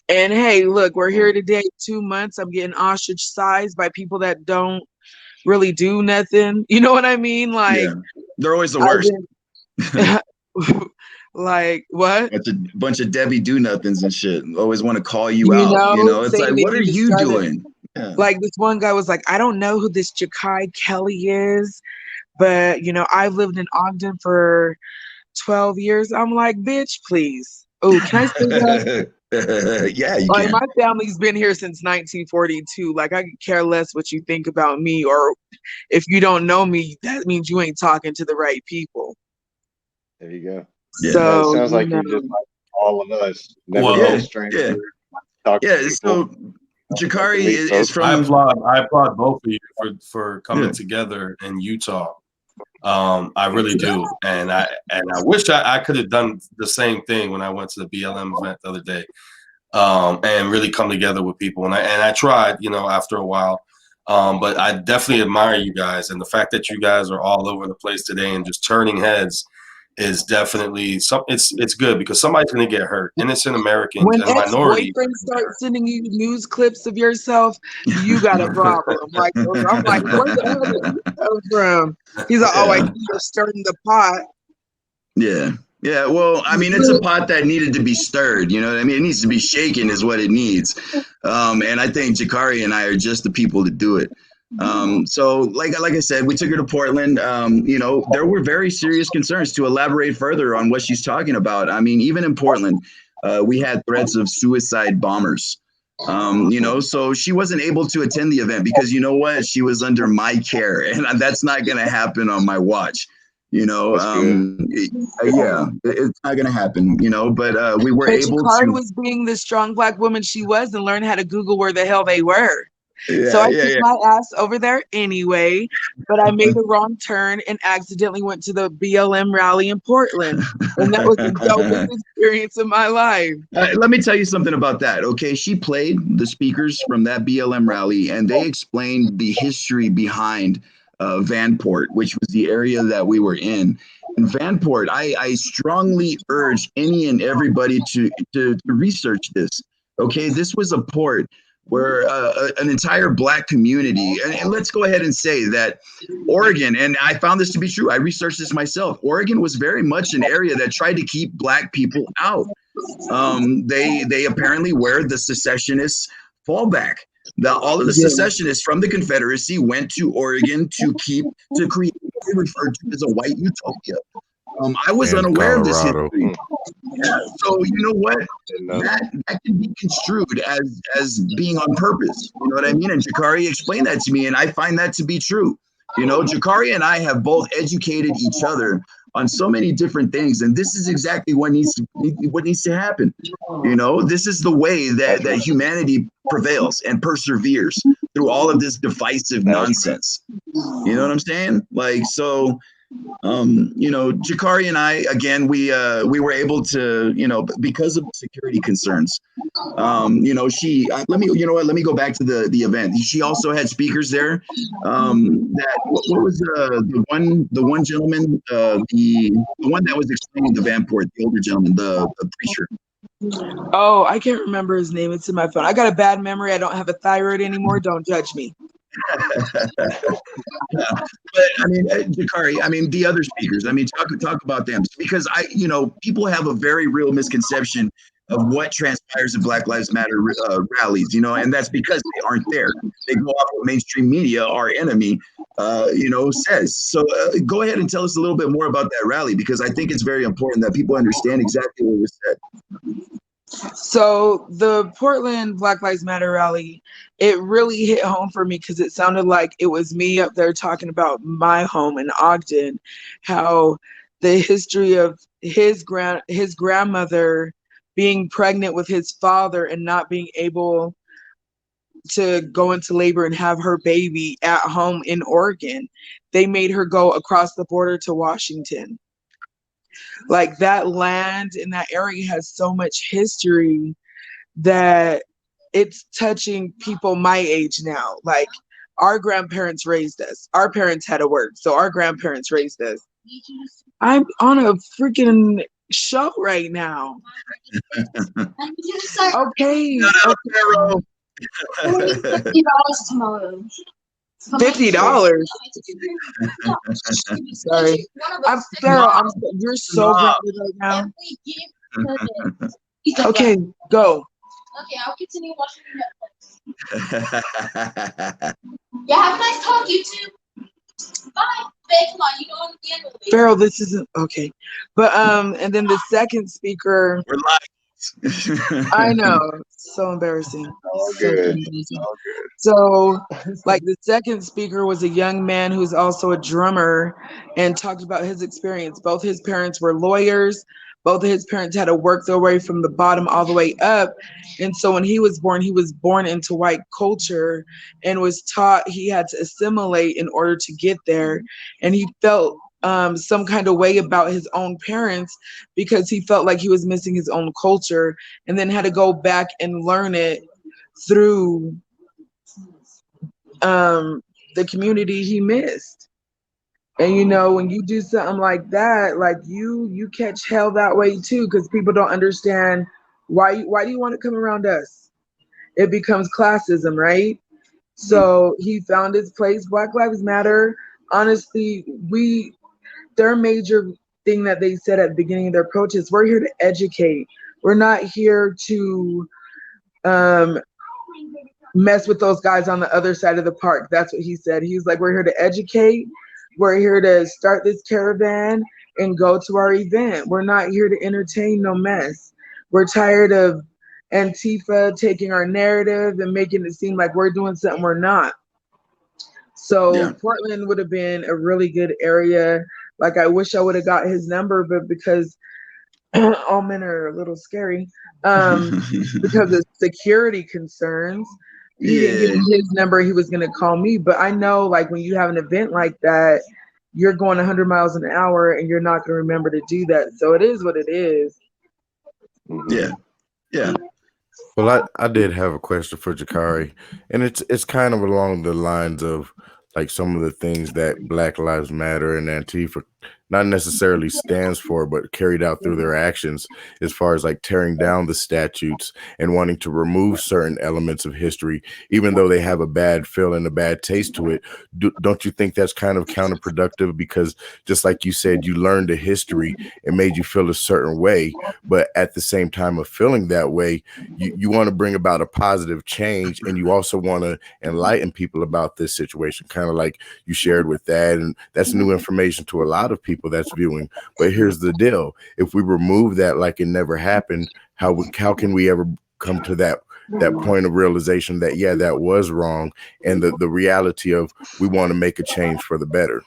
And hey, look, we're here today, 2 months. I'm getting ostracized by people that don't really do nothing. You know what I mean? Like,
they're always the worst.
Like what?
Bunch of Debbie do nothings and shit. Always want to call you out. It's like, what are you doing?
Like this one guy was like, I don't know who this Jakai Kelly is, but I've lived in Ogden for 12 years. I'm like, bitch, please. Oh, can I say that?
Yeah, you
like,
can.
My family's been here since 1942. Like, I could care less what you think about me, or if you don't know me, that means you ain't talking to the right people.
There you go.
So
it sounds like you're just like all of us. Never met a stranger.
So Jakari is from.
I applaud both of you for coming together in Utah. I really do, and I wish I could have done the same thing when I went to the BLM event the other day, and really come together with people. And I tried, after a while, but I definitely admire you guys, and the fact that you guys are all over the place today and just turning heads is definitely it's good, because somebody's going to get hurt. Innocent Americans
when
and minorities.
When ex-boyfriends start sending you news clips of yourself, you got a problem. Like, I'm like, where the hell did you come from? He's like, oh, I think you're stirring the pot.
Yeah. Well, I mean, it's a pot that needed to be stirred. You know what I mean? It needs to be shaken is what it needs. And I think Jakari and I are just the people to do it. So like I said, we took her to Portland. There were very serious concerns. To elaborate further on what she's talking about, I mean, even in Portland, we had threats of suicide bombers. So she wasn't able to attend the event because she was under my care, and that's not going to happen on my watch. It's not going to happen, but we were able to.
Jakari was being the strong Black woman she was and learned how to Google where the hell they were. So I took my ass over there anyway, but I made a wrong turn and accidentally went to the BLM rally in Portland. And that was the dopest experience of my life.
Let me tell you something about that. Okay, she played the speakers from that BLM rally, and they explained the history behind Vanport, which was the area that we were in. And Vanport, I strongly urge any and everybody to research this. Okay, this was a port where an entire Black community, and let's go ahead and say that Oregon, and I found this to be true, I researched this myself, Oregon was very much an area that tried to keep Black people out. They apparently were the secessionists' fallback. All of the secessionists from the Confederacy went to Oregon to create what they referred to as a white utopia. I was unaware of this history. Yeah, so you know what? That can be construed as being on purpose. You know what I mean? And Jakari explained that to me, and I find that to be true. Jakari and I have both educated each other on so many different things. And this is exactly what needs to happen. You know, this is the way that humanity prevails and perseveres through all of this divisive nonsense. You know what I'm saying? Like, so, you know, Jakari and I, again, we were able to, you know, because of security concerns, you know, let me go back to the event. She also had speakers there. What was the one gentleman, the one that was explaining the Vanport, the older gentleman, the preacher.
Oh, I can't remember his name. It's in my phone. I got a bad memory. I don't have a thyroid anymore. Don't judge me.
But I mean, Jakari, I mean, the other speakers, I mean, talk about them, because you know, people have a very real misconception of what transpires at Black Lives Matter rallies, you know, and that's because they aren't there. They go off what mainstream media, our enemy, you know, says. So go ahead and tell us a little bit more about that rally, because I think it's very important that people understand exactly what was said.
So the Portland Black Lives Matter rally, it really hit home for me because it sounded like it was me up there talking about my home in Ogden, how the history of his grandmother being pregnant with his father and not being able to go into labor and have her baby at home in Oregon. They made her go across the border to Washington. Like, that land in that area has so much history that it's touching people my age now. Like, our grandparents raised us. Our parents had to work, so our grandparents raised us. I'm on a freaking show right now. Okay.
$50 tomorrow.
$50. Sorry. You're so grounded right now. Okay, go.
Okay, I'll continue watching Netflix. Yeah, have a nice talk, you two. Bye. Babe, come on, you know I'm at the end of the week.
Farrell, this isn't okay. But and then the second speaker.
We're live.
I know. So embarrassing.
All
So
good.
embarrassing.
All good.
So, like, the second speaker was a young man who's also a drummer and talked about his experience. Both his parents were lawyers. Both of his parents had to work their way from the bottom all the way up. And so when he was born into white culture and was taught he had to assimilate in order to get there. And he felt some kind of way about his own parents because he felt like he was missing his own culture, and then had to go back and learn it through the community he missed. And you know, when you do something like that, like you catch hell that way too, because people don't understand why do you want to come around us? It becomes classism, right? So he found his place. Black Lives Matter. Honestly, their major thing that they said at the beginning of their approach is we're here to educate. We're not here to mess with those guys on the other side of the park. That's what he said. He was like, we're here to educate. We're here to start this caravan and go to our event. We're not here to entertain no mess. We're tired of Antifa taking our narrative and making it seem like we're doing something we're not. So yeah. Portland would have been a really good area. Like, I wish I would have got his number, but because all men are a little scary, because of security concerns, he didn't give me his number. He was going to call me. But I know, like, when you have an event like that, you're going 100 miles an hour and you're not going to remember to do that. So it is what it is.
Yeah. Yeah.
Well, I did have a question for Jakari, and it's kind of along the lines of like some of the things that Black Lives Matter and Antifa not necessarily stands for, but carried out through their actions, as far as like tearing down the statutes and wanting to remove certain elements of history, even though they have a bad feel and a bad taste to it. Don't you think that's kind of counterproductive? Because just like you said, you learned a history and made you feel a certain way, but at the same time of feeling that way, you want to bring about a positive change, and you also want to enlighten people about this situation, kind of like you shared with that. And that's new information to a lot of people that's viewing. But here's the deal: if we remove that like it never happened, how can we ever come to that point of realization that that was wrong, and the reality of we want to make a change for the better?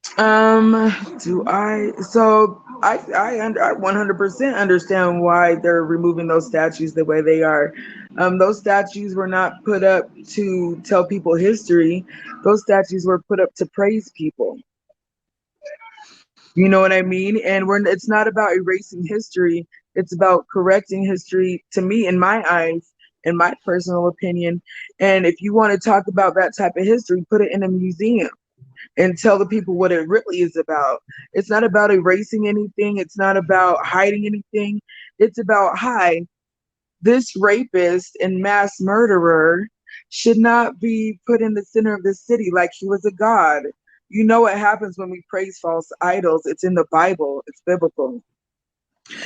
Do I? So I 100% understand why they're removing those statues the way they are. Those statues were not put up to tell people history. Those statues were put up to praise people. You know what I mean? And it's not about erasing history. It's about correcting history to me, in my eyes, in my personal opinion. And if you want to talk about that type of history, put it in a museum and tell the people what it really is about. It's not about erasing anything. It's not about hiding anything. It's about, hi, this rapist and mass murderer should not be put in the center of the city like he was a god. You know what happens when we praise false idols. It's in the Bible. It's biblical.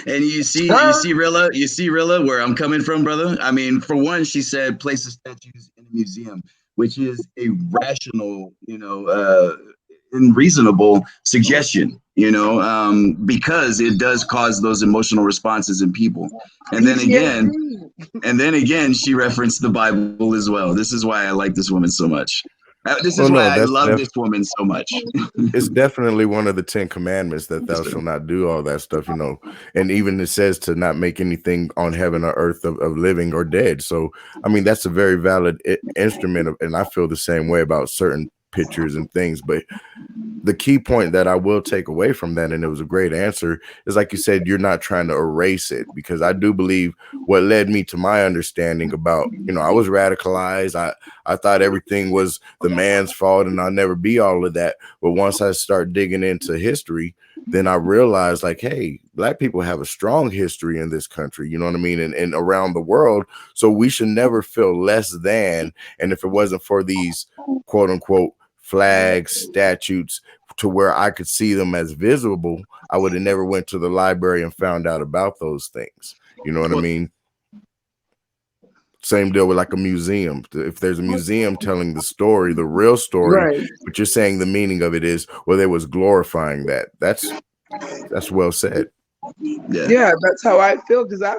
And you see Rilla, where I'm coming from, brother. I mean, for one, she said place the statues in a museum, which is a rational, and reasonable suggestion, because it does cause those emotional responses in people.
PTSD.
And then again, she referenced the Bible as well. This is why I like this woman so much. This
Well,
is why
no,
I love this woman so much.
it's definitely one of the 10 commandments that thou shalt not do all that stuff, and even it says to not make anything on heaven or earth of living or dead. So I mean, that's a very valid instrument and I feel the same way about certain pictures and things. But the key point that I will take away from that, and it was a great answer, is like you said, you're not trying to erase it, because I do believe what led me to my understanding about, I was radicalized. I thought everything was the man's fault and I'll never be all of that. But once I start digging into history, then I realized, like, hey, Black people have a strong history in this country, you know what I mean? And around the world. So we should never feel less than. And if it wasn't for these quote unquote flags, statutes, to where I could see them as visible, I would have never went to the library and found out about those things. You know what I mean? Same deal with like a museum. If there's a museum telling the story, the real story,
Right.
but you're saying the meaning of it is, well, they was glorifying that. That's well said.
Yeah, that's how I feel, because I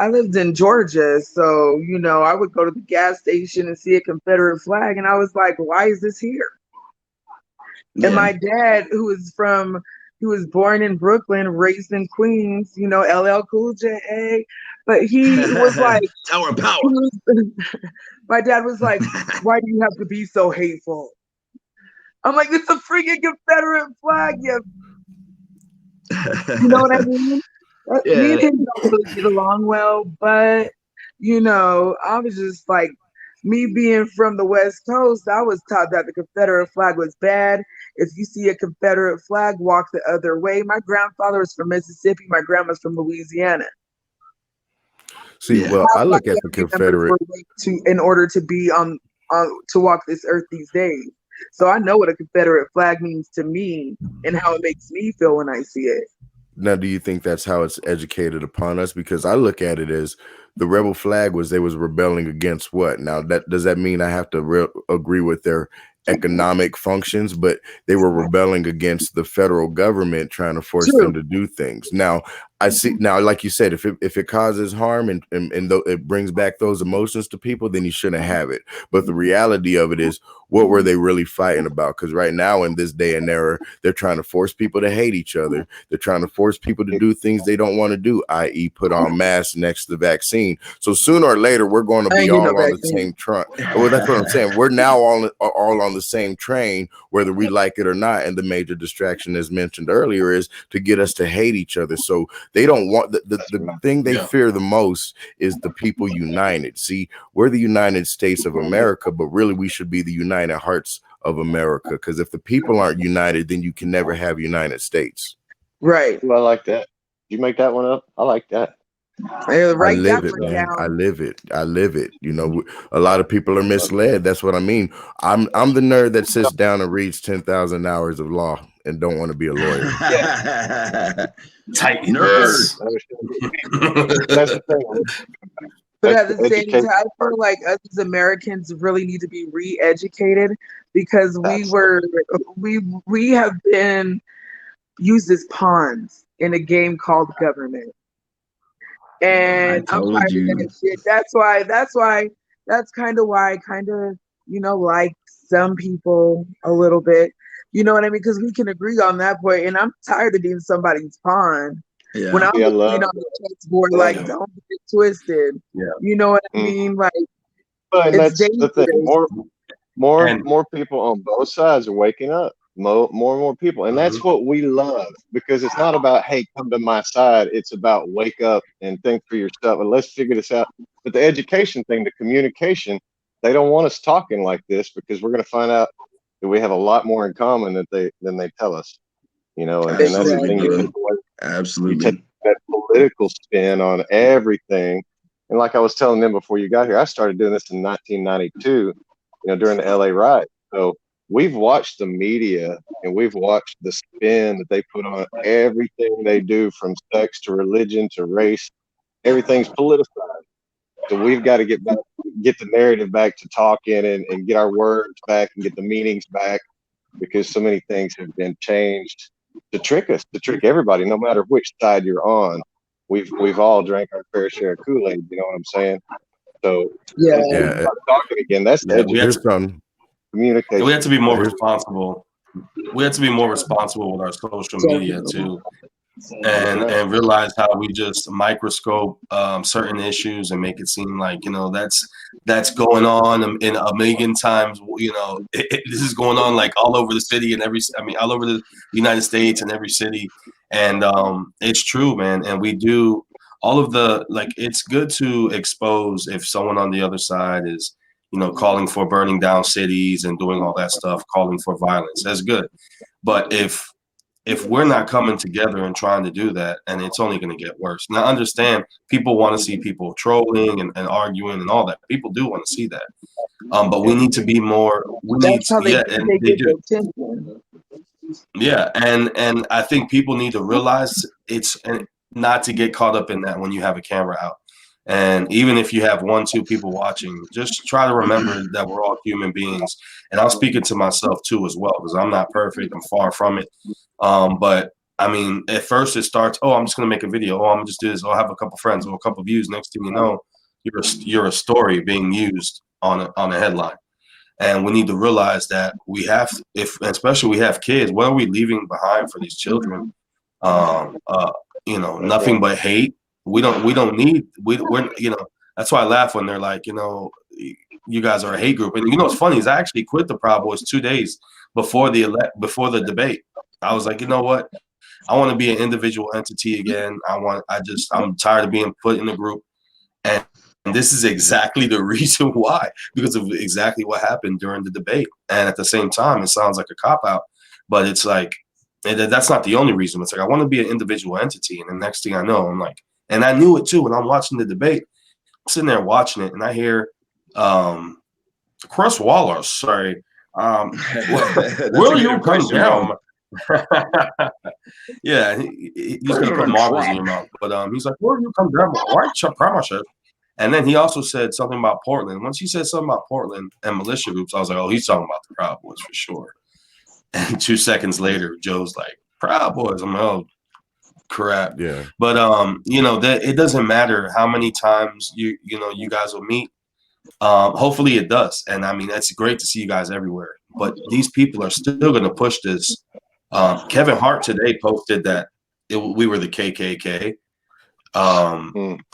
lived in Georgia, so I would go to the gas station and see a Confederate flag, and I was like, why is this here? Yeah. And my dad, who was born in Brooklyn, raised in Queens, LL Cool J, but he was like,
Tower Power.
My dad was like, why do you have to be so hateful? I'm like, it's a freaking Confederate flag, you know what I mean?
Yeah.
Me and him don't really get along well, but I was just like, me being from the West Coast, I was taught that the Confederate flag was bad. If you see a Confederate flag, walk the other way. My grandfather was from Mississippi. My grandma's from Louisiana.
See, well, I look at the Confederate
in order to be on to walk this earth these days. So I know what a Confederate flag means to me and how it makes me feel when I see it.
Now, do you think that's how it's educated upon us? Because I look at it as the rebel flag they was rebelling against what? Now, does that mean I have to agree with their economic functions? But they were rebelling against the federal government trying to force them to do things. Now, I see now, like you said, if it causes harm and it brings back those emotions to people, then you shouldn't have it. But the reality of it is, what were they really fighting about? Because right now in this day and era, they're trying to force people to hate each other. They're trying to force people to do things they don't want to do, i.e. put on masks next to the vaccine. So sooner or later, we're going to be all on the same train. Well, that's what I'm saying. We're now all on the same train, whether we like it or not. And the major distraction, as mentioned earlier, is to get us to hate each other. So they don't want the thing they fear the most is the people united. See, we're the United States of America, but really we should be the United Hearts of America, because if the people aren't united, then you can never have United States.
Right.
Well, I like that. Did you make that one up? I like that.
I live it, man. I live it. A lot of people are misled. That's what I mean. I'm the nerd that sits down and reads 10,000 hours of law and don't want to be a lawyer.
Tight
nerd.
That's the thing.
But at the same time, I feel like us as Americans really need to be re-educated, because we have been used as pawns in a game called government. And I'm tired of that shit. That's kind of why I like some people a little bit, You know what I mean? Because we can agree on that point. And I'm tired of being somebody's pawn.
Yeah.
When I'm
Yeah,
playing on the chessboard, like, don't get it twisted.
Yeah.
You know what I
Mm.
mean? Like,
But
it's
that's the thing.
dangerous.
More people on both sides are waking up. More and more people, and that's what we love, because it's not about, hey, come to my side. It's about wake up and think for yourself and let's figure this out. But the education thing, the communication, they don't want us talking like this, because we're going to find out that we have a lot more in common than they tell us. You know, and that's the
Absolutely,
thing. You
bro.
take away, you
Absolutely.
take that political spin on everything. And like I was telling them before you got here, I started doing this in 1992, during the LA riot. So we've watched the media and we've watched the spin that they put on everything they do, from sex to religion to race. Everything's politicized. So we've got to get the narrative back to talking, and get our words back and get the meanings back, because so many things have been changed to trick us, to trick everybody, no matter which side you're on. We've all drank our fair share of Kool-Aid, you know what I'm saying? So
Yeah.
start talking again. That's the
Here's some.
communication.
We have to be more responsible. We have to be more responsible with our social media too, and realize how we just microscope certain issues and make it seem like that's going on in a million times. This is going on like all over the city and all over the United States and every city, and it's true, man. And we do all of the it's good to expose if someone on the other side is calling for burning down cities and doing all that stuff, calling for violence. That's good. But if we're not coming together and trying to do that, and it's only going to get worse. Now, understand, people want to see people trolling and arguing and all that. People do want to see that. But we need to be more.
That's how they get their attention.
Yeah, and I think people need to realize it's not to get caught up in that when you have a camera out. And even if you have 1-2 people watching, just try to remember that we're all human beings. And I'm speaking to myself too as well, because I'm not perfect. I'm far from it. But I mean, at first it starts, oh, I'm just gonna make a video. Oh, I'm gonna just do this. Oh, I have a couple friends. Oh, a couple views. Next thing you know, you're a story being used on a headline. And we need to realize that we have, especially we have kids. What are we leaving behind for these children? Nothing but hate. We're that's why I laugh when they're like, you guys are a hate group. And what's funny is I actually quit the Proud Boys 2 days before the debate. I was like, you know what? I want to be an individual entity again. I'm tired of being put in a group. And this is exactly the reason why, because of exactly what happened during the debate. And at the same time, it sounds like a cop-out, but it's like, that's not the only reason. It's like, I want to be an individual entity. And the next thing I know, I'm like, and I knew it too when I'm watching the debate. I'm sitting there watching it, and I hear Chris Waller say, will you come down? Yeah, he's going to put marbles in your mouth. But he's like, will you come down? White supremacist. And then he also said something about Portland. Once he said something about Portland and militia groups, I was like, oh, he's talking about the Proud Boys for sure. And 2 seconds later, Joe's like, Proud Boys. I'm like, oh, crap.
Yeah.
But that it doesn't matter how many times you guys will meet. Hopefully it does. And I mean, it's great to see you guys everywhere. But these people are still going to push this. Kevin Hart today posted that we were the KKK.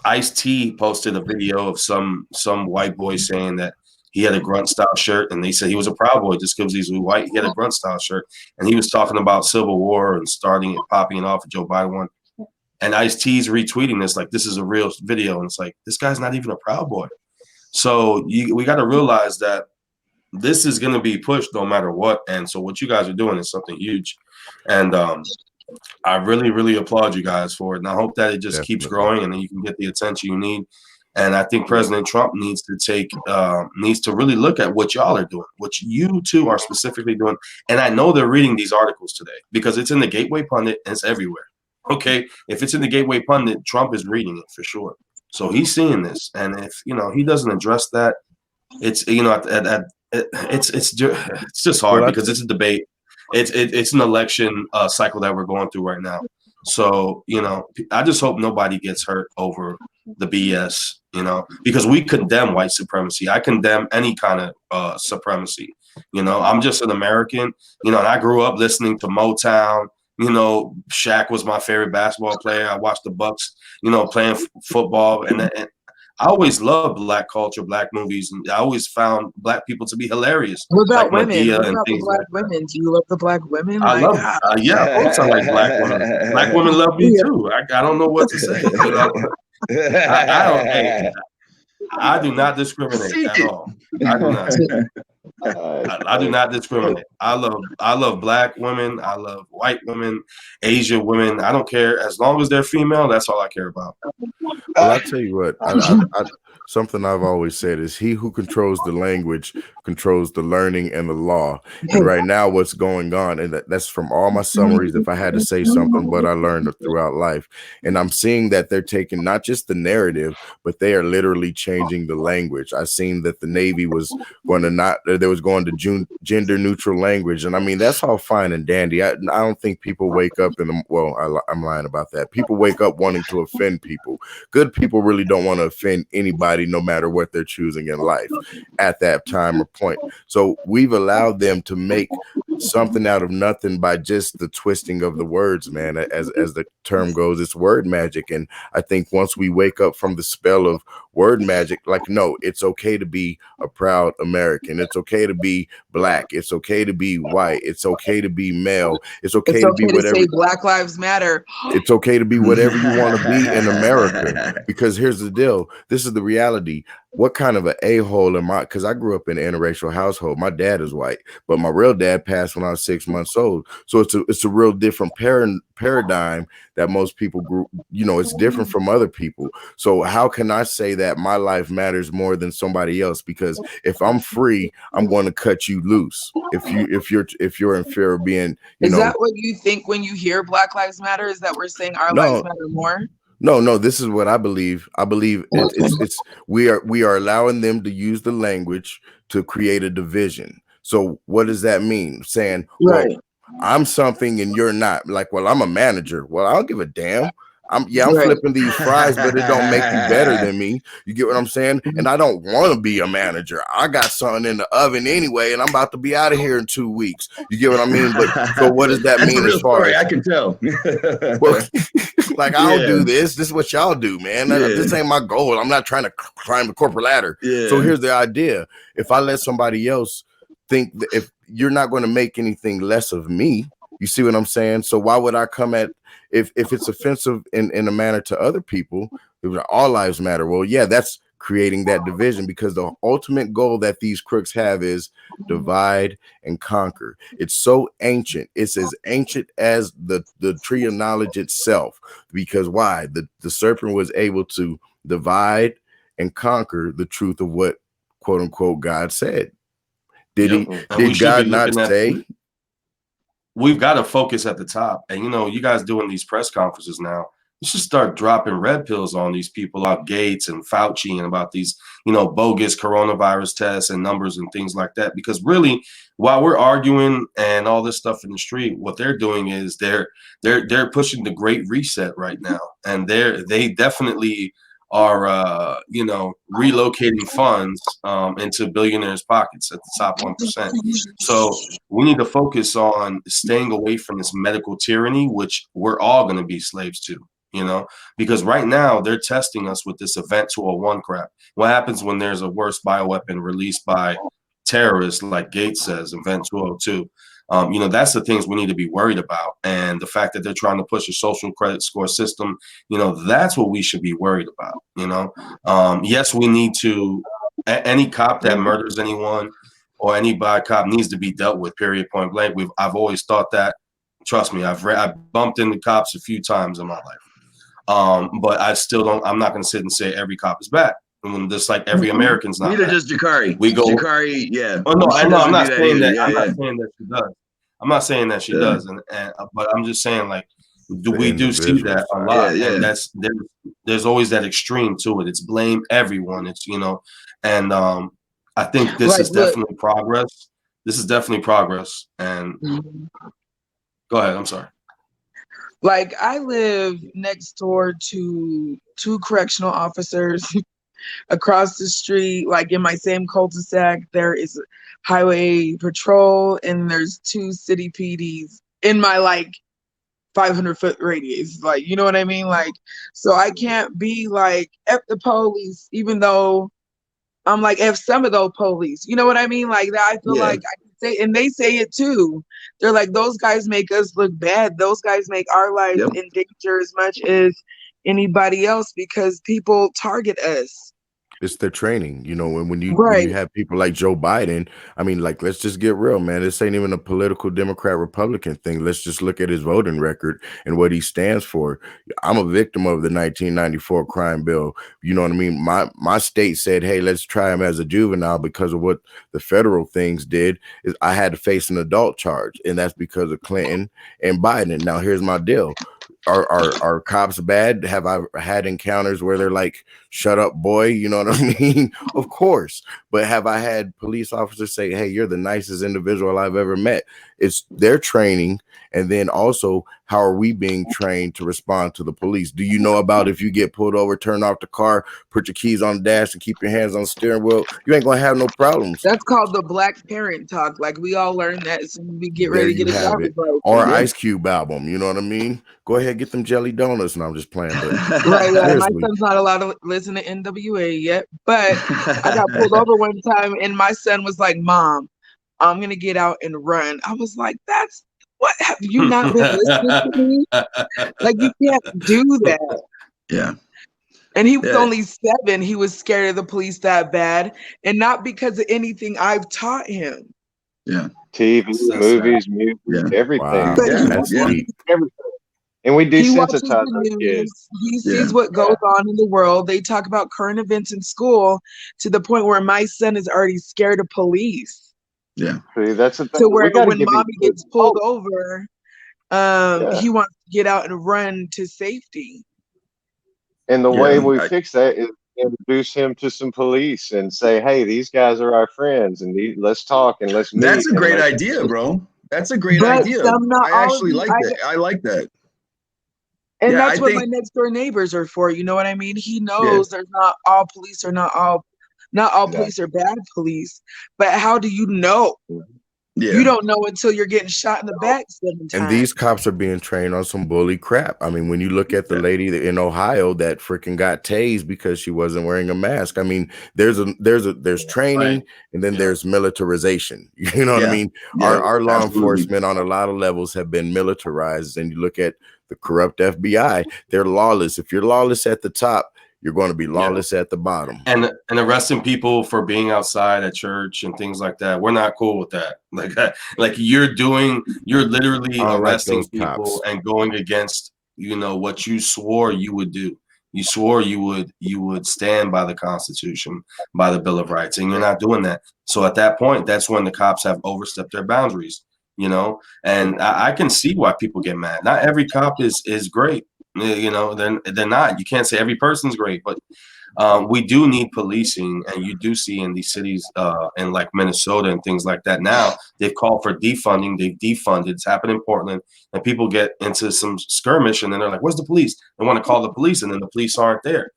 Ice-T posted a video of some white boy saying that he had a grunt style shirt, and they said he was a Proud Boy just because he's white. He had a grunt style shirt, and he was talking about Civil War and popping it off with Joe Biden one. And Ice-T's retweeting this like this is a real video, and it's like this guy's not even a Proud Boy. So we got to realize that this is going to be pushed no matter what. And so what you guys are doing is something huge, and I really, really applaud you guys for it. And I hope that it just keeps growing and then you can get the attention you need. And I think President Trump needs to really look at what y'all are doing, what you two are specifically doing. And I know they're reading these articles today because it's in the Gateway Pundit and it's everywhere. Okay. If it's in the Gateway Pundit, Trump is reading it for sure. So he's seeing this. And if, he doesn't address that, it's, it's just hard because it's a debate. It's an election cycle that we're going through right now. So, I just hope nobody gets hurt over the BS, because we condemn white supremacy. I condemn any kind of supremacy. You know, I'm just an American, you know, and I grew up listening to Motown. You know, Shaq was my favorite basketball player. I watched the Bucks, you know, playing football, and I always loved black culture, black movies, and I always found black people to be hilarious,
What about
like
women?
Medea
What
and
about the
things
black
like that.
women? Do you love the black women?
I
Like,
love, yeah, of course I like black women. Black women love me
yeah.
too. I don't know what to say. You know, I don't. Hey, I do not discriminate
Sing
at
it.
all. I do not. I do not discriminate. I love black women. I love white women, Asian women. I don't care as long as they're female. That's all I care about.
Well, I tell you what, something I've always said is he who controls the language controls the learning and the law. And right now, what's going on, and that's from all my summaries, if I had to say something, what I learned throughout life. And I'm seeing that they're taking not just the narrative, but they are literally changing the language. I've seen that the Navy was going to gender neutral language. And I mean, that's all fine and dandy. I don't think people wake up I'm lying about that. People wake up wanting to offend people. Good people really don't want to offend anybody, no matter what they're choosing in life at that time or point. So we've allowed them to make something out of nothing by just the twisting of the words, man. As the term goes, it's word magic. And I think once we wake up from the spell of word magic, like, no, it's okay to be a proud American. It's okay to be black. It's okay to be white. It's okay to be male. It's okay to be whatever.
Say Black Lives Matter.
It's okay to be whatever you want to be in America, because here's the deal. This is the reality. What kind of an a-hole am I? Because I grew up in an interracial household. My dad is white, but my real dad passed when I was 6 months old. So it's a real different paradigm that most people grew. You know, it's different from other people. So how can I say that my life matters more than somebody else? Because if I'm free, I'm going to cut you loose. If you're in fear of being,
is that what you think when you hear Black Lives Matter? Is that we're saying our lives matter more?
No, this is what I believe. I believe we are allowing them to use the language to create a division. So what does that mean? Saying, well, I'm something and you're not. Like, well, I'm a manager. Well, I don't give a damn. I'm flipping these fries, but it don't make you better than me. You get what I'm saying? And I don't want to be a manager. I got something in the oven anyway, and I'm about to be out of here in 2 weeks. You get what I mean? But so what does that mean as far as
I can tell?
Well, like, I don't do this. This is what y'all do, man. This ain't my goal. I'm not trying to climb the corporate ladder. So here's the idea. If I let somebody else think that, if you're not going to make anything less of me, you see what I'm saying? So why would I come at, if it's offensive in a manner to other people, all lives matter. Well, yeah, that's creating that division, because the ultimate goal that these crooks have is divide and conquer. It's so ancient. It's as ancient as the tree of knowledge itself. Because why? The serpent was able to divide and conquer the truth of what, quote unquote, God said. Did God not say?
We've got to focus at the top. And, you know, you guys doing these press conferences now, you should start dropping red pills on these people about Gates and Fauci and about these, you know, bogus coronavirus tests and numbers and things like that. Because really, while we're arguing and all this stuff in the street, what they're doing is they're pushing the Great Reset right now. And they definitely are, you know, relocating funds into billionaires' pockets at the top 1%. So we need to focus on staying away from this medical tyranny, which we're all going to be slaves to, you know, because right now they're testing us with this Event 201 crap. What happens when there's a worse bioweapon released by terrorists, like Gates says, Event 202? You know, that's the things we need to be worried about. And the fact that they're trying to push a social credit score system, you know, that's what we should be worried about. You know, yes, we need to, any cop that murders anyone or any bad cop needs to be dealt with, period, point blank. I've always thought that. Trust me, I've bumped into cops a few times in my life. But I still don't, I'm not going to sit and say every cop is bad. When just like every American's not.
Neither does Jakari.
We go.
Jakari, yeah.
Oh no, I know. I'm not saying that.
Yeah,
I'm not saying that she does. I'm not saying that she does, and but I'm just saying, like, we do see that a lot, and that's there's always that extreme to it. It's blame everyone. It's, you know, and I think this is definitely progress. This is definitely progress. And go ahead. I'm sorry.
Like, I live next door to 2 correctional officers across the street, like in my same cul-de-sac, there is highway patrol and there's 2 city PDs in my like 500-foot radius. Like, you know what I mean? Like, so I can't be like F the police, even though I'm like F some of those police. You know what I mean? Like that, I feel
Yeah.
like I can say, and they say it too. They're like, those guys make us look bad. Those guys make our lives
Yep.
in danger as much as anybody else because people target us.
It's their training, you know, and when you
Right.
have people like Joe Biden, I mean, like, let's just get real, man. This ain't even a political Democrat Republican thing. Let's just look at his voting record and what he stands for. I'm a victim of the 1994 crime bill. You know what I mean? My state said, hey, let's try him as a juvenile because of what the federal things did. Is I had to face an adult charge, and that's because of Clinton and Biden. Now, here's my deal. Are cops bad? Have I had encounters where they're like, shut up, boy? You know what I mean? Of course. But have I had police officers say, hey, you're the nicest individual I've ever met? It's their training. And then also, how are we being trained to respond to the police? Do you know about if you get pulled over, turn off the car, put your keys on the dash and keep your hands on the steering wheel? You ain't going to have no problems.
That's called the black parent talk. Like we all learn that as soon as we get
There
ready to
you
get a
have
driver's
it.
license.
Or Ice Cube album. You know what I mean? Go ahead, get them jelly donuts. And I'm just playing. But
Right. My
seriously.
son's not allowed to listen to NWA yet, but I got pulled over one time and my son was like, Mom, I'm going to get out and run. I was like, that's what? Have you not been listening to me? Like, you can't do that.
Yeah.
And he was
Yeah.
only 7. He was scared of the police that bad. And not because of anything I've taught him.
Yeah.
TV,
So
movies, music,
Yeah.
everything.
Wow.
But
Yeah.
That's
Yeah.
deep.
Everything. And we
he watches
desensitize
the
our kids.
news. He
Yeah.
sees what goes on in the world. They talk about current events in school to the point where my son is already scared of police.
Yeah.
See, that's the thing.
To where
We gotta
when
give
mommy
these
gets
kids
pulled
hope.
over,
Yeah.
he wants to get out and run to safety.
And the
Yeah,
way we
I-
fix that is introduce him to some police and say, hey, these guys are our friends and let's talk and let's meet.
That's a
and
great
let's-
idea, bro. That's a great
But
idea.
some, not
I
all of
actually
you,
like that. I like that.
and
Yeah,
that's
I
what
think-
my next door neighbors are for. You know what I mean? He knows there's not all police are not all police are bad police. But how do you know?
Yeah.
You don't know until you're getting shot in the back 7 times.
And these cops are being trained on some bully crap. I mean, when you look at the lady in Ohio that freaking got tased because she wasn't wearing a mask. I mean, there's training,
Right.
and then there's militarization. You know what I
Yeah.
mean?
Yeah,
Our law
absolutely.
enforcement on a lot of levels have been militarized. And you look at the corrupt FBI, they're lawless. If you're lawless at the top, you're going to be lawless at the bottom.
And arresting people for being outside at church and things like that. We're not cool with that. Like you're literally
I don't like
arresting
those
people
cops.
and going against, what you swore you would do. You swore you would stand by the Constitution, by the Bill of Rights, and you're not doing that. So at that point, that's when the cops have overstepped their boundaries, and I can see why people get mad. Not every cop is great. They're not. You can't say every person's great, but we do need policing, and you do see in these cities in like Minnesota and things like that. Now they've called for defunding. They've defunded. It's happened in Portland, and people get into some skirmish, and then they're like, "Where's the police?" They want to call the police, and then the police aren't there.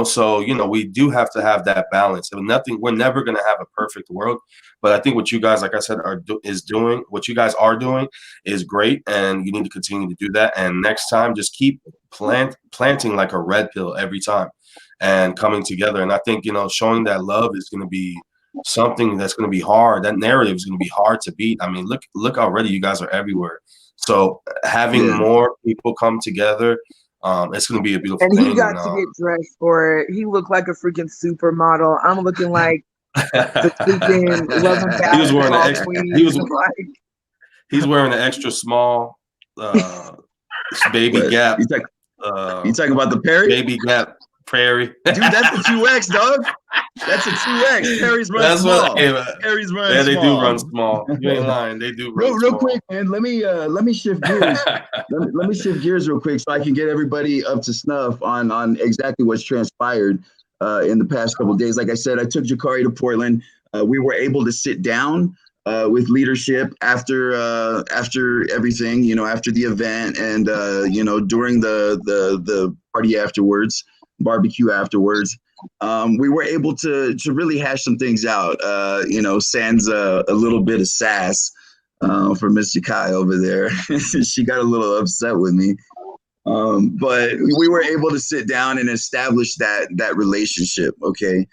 So we do have to have that balance. I mean, we're never going to have a perfect world, but I think what you guys, like I said, what you guys are doing is great, and you need to continue to do that. And next time, just keep planting like a red pill every time, and coming together. And I think showing that love is going to be something that's going to be hard. That narrative is going to be hard to beat. I mean, look already, you guys are everywhere. So having more people come together. It's going to be a beautiful
and
thing.
he got to get dressed for it. He looked like a freaking supermodel. I'm looking like the freaking Love and
he was wearing
Basketball queen.
He's wearing an extra small baby Gap.
You talking about the Perry?
Baby Gap Prairie.
Dude, that's a 2X, dog. That's a 2X. Perry's run small. Perry's run small.
Yeah, they do run small. You ain't lying. They do run
real
small.
quick, man. Let me shift gears. let me shift gears real quick so I can get everybody up to snuff on exactly what's transpired in the past couple of days. Like I said, I took Jakari to Portland. We were able to sit down with leadership after everything, after the event and during the party afterwards. barbecue afterwards. We were able to really hash some things out. Sans a little bit of sass for Miss Jakai over there. She got a little upset with me. But we were able to sit down and establish that relationship. Okay,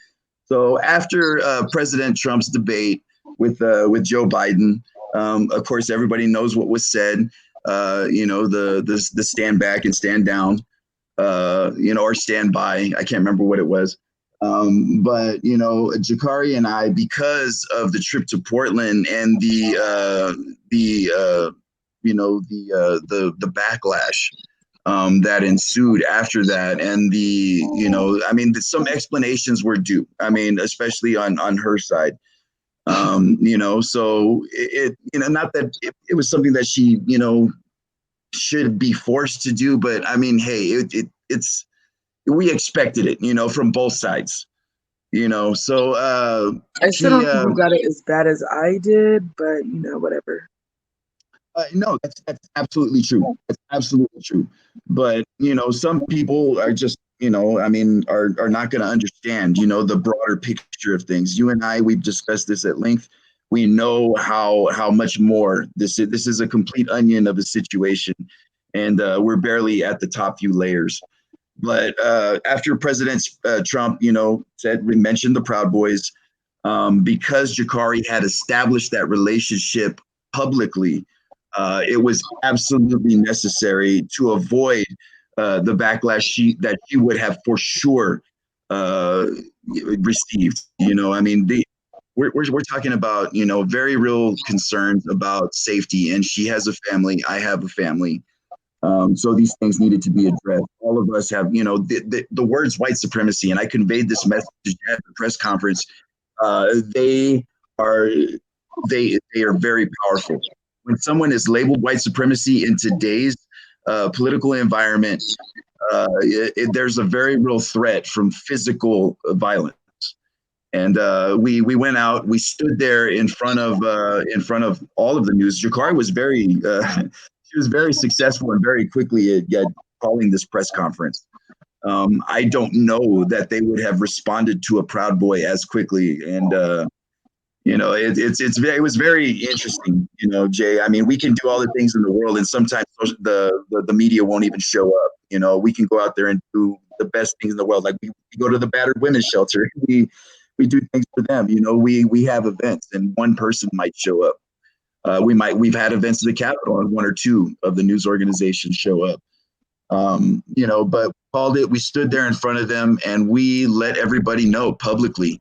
so after President Trump's debate with Joe Biden, of course everybody knows what was said. The stand back and stand down, or stand by. I can't remember what it was. But Jakari and I, because of the trip to Portland and the backlash that ensued after that, and some explanations were due. I mean, especially on her side. So not that it was something that she should be forced to do, but I mean, hey, it's we expected it, from both sides. So
I still don't think we got it as bad as I did, but whatever.
No, that's absolutely true. That's absolutely true. But some people are just are not going to understand the broader picture of things. You and I, we've discussed this at length. We know how much more this is. This is a complete onion of a situation, and we're barely at the top few layers. But after President Trump, mentioned the Proud Boys, because Jakari had established that relationship publicly, it was absolutely necessary to avoid the backlash that she would have for sure received. We're talking about very real concerns about safety, and she has a family. I have a family. So these things needed to be addressed. All of us have, the words white supremacy, and I conveyed this message at the press conference. They are very powerful. When someone is labeled white supremacy in today's political environment, there's a very real threat from physical violence. And we went out. We stood there in front of all of the news. Jakari was she was very successful and very quickly at calling this press conference. I don't know that they would have responded to a Proud Boy as quickly. And it was very interesting, Jay. I mean, we can do all the things in the world, and sometimes the media won't even show up. We can go out there and do the best things in the world. Like we go to the battered women's shelter. We do things for them. We have events, and one person might show up. We've had events at the Capitol, and one or two of the news organizations show up. But called it. We stood there in front of them, and we let everybody know publicly,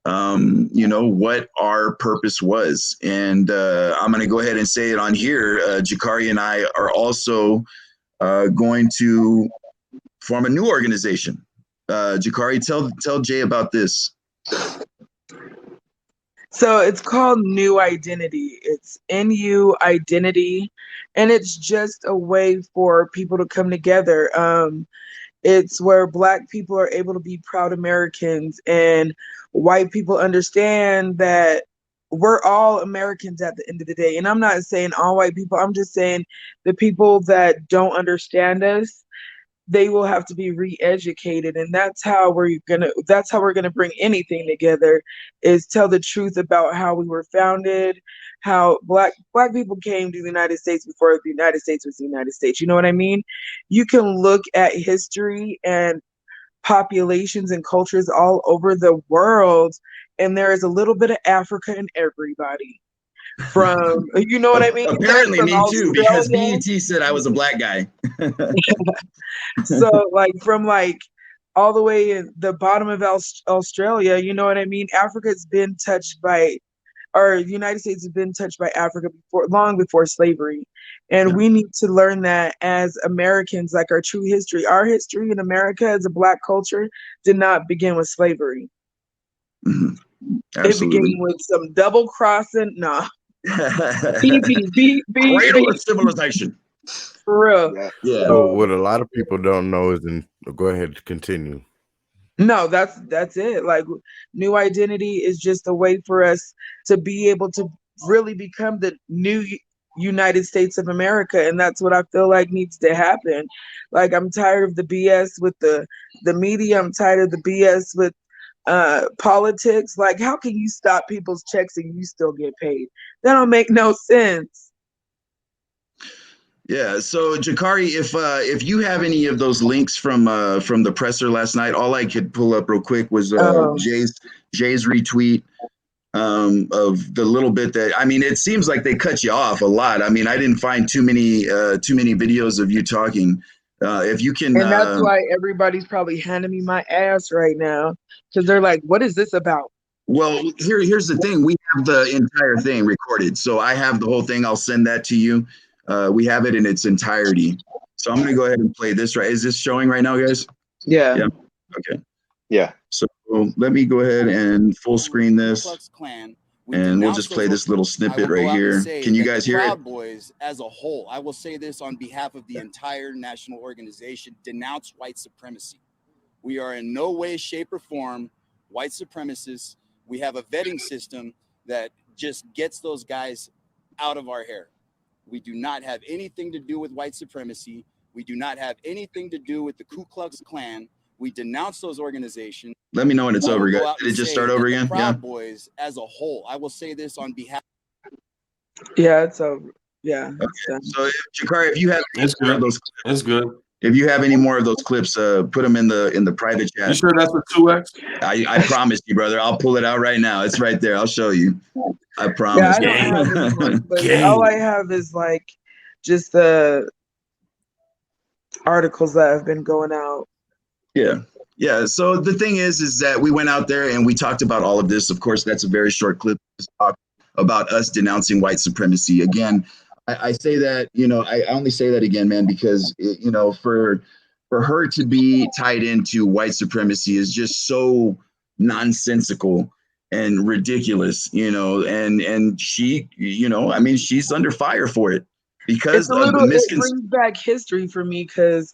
what our purpose was. And I'm going to go ahead and say it on here. Jakari and I are also going to form a new organization. Jakari, tell Jay about this.
So it's called New Identity. It's NU Identity, and it's just a way for people to come together. It's where Black people are able to be proud Americans, and white people understand that we're all Americans at the end of the day. And I'm not saying all white people. I'm just saying the people that don't understand us, they will have to be re-educated, and that's how we're gonna bring anything together, is tell the truth about how we were founded, how black people came to the United States before the United States was the United States. You know what I mean? You can look at history and populations and cultures all over the world, and there is a little bit of Africa in everybody. From you know what I mean?
Apparently,
from
me too, because
Australia.
BET said I was a Black guy.
So from all the way in the bottom of Australia, you know what I mean? Africa's been touched by, or the United States has been touched by Africa long before slavery. And we need to learn that as Americans, like our true history. Our history in America as a Black culture did not begin with slavery.
Mm-hmm.
It began with some double crossing. Nah.
Cradle of civilization.
For real.
Yeah.
So what a lot of people don't know is, go ahead, continue.
No, that's it. New Identity is just a way for us to be able to really become the new United States of America, and that's what I feel like needs to happen. Like, I'm tired of the BS with the media. I'm tired of the BS with politics. Like, how can you stop people's checks and you still get paid? That don't make no sense.
Yeah. So Jakari, if you have any of those links from the presser last night, all I could pull up real quick was Jay's retweet of the little bit that, I mean, it seems like they cut you off a lot. I mean, I didn't find too many videos of you talking. If you can,
and that's why everybody's probably handing me my ass right now, because they're like, "What is this about?"
Well, here's the thing. We have the entire thing recorded, so I have the whole thing. I'll send that to you. We have it in its entirety. So I'm going to go ahead and play this. Right? Is this showing right now, guys?
Yeah.
Yeah. Okay.
Yeah.
So let me go ahead and full screen this, and we'll just play this little snippet right here. Can you guys hear it?
Proud Boys as a whole, I will say this on behalf of the entire national organization, denounce white supremacy. We are in no way, shape, or form white supremacists. We have a vetting system that just gets those guys out of our hair. We do not have anything to do with white supremacy. We do not have anything to do with the Ku Klux Klan. We denounce those organizations.
Let me know when it's over, guys. Did it just start over again?
Proud Boys as a whole, I will say this on behalf.
Yeah, it's over. Yeah.
Okay. So, Jakari, if you have
it's good.
If you have any more of those clips, put them in the private chat.
You sure that's a 2X?
I promise you, brother. I'll pull it out right now. It's right there. I'll show you. I promise.
Yeah, I don't have any, but all I have is like just the articles that have been going out.
Yeah. Yeah. So the thing is that we went out there and we talked about all of this. Of course, that's a very short clip to talk about us denouncing white supremacy. Again, I say that, I only say that again, man, because, for her to be tied into white supremacy is just so nonsensical and ridiculous, and she, I mean, she's under fire for it because of the
it brings back history for me, because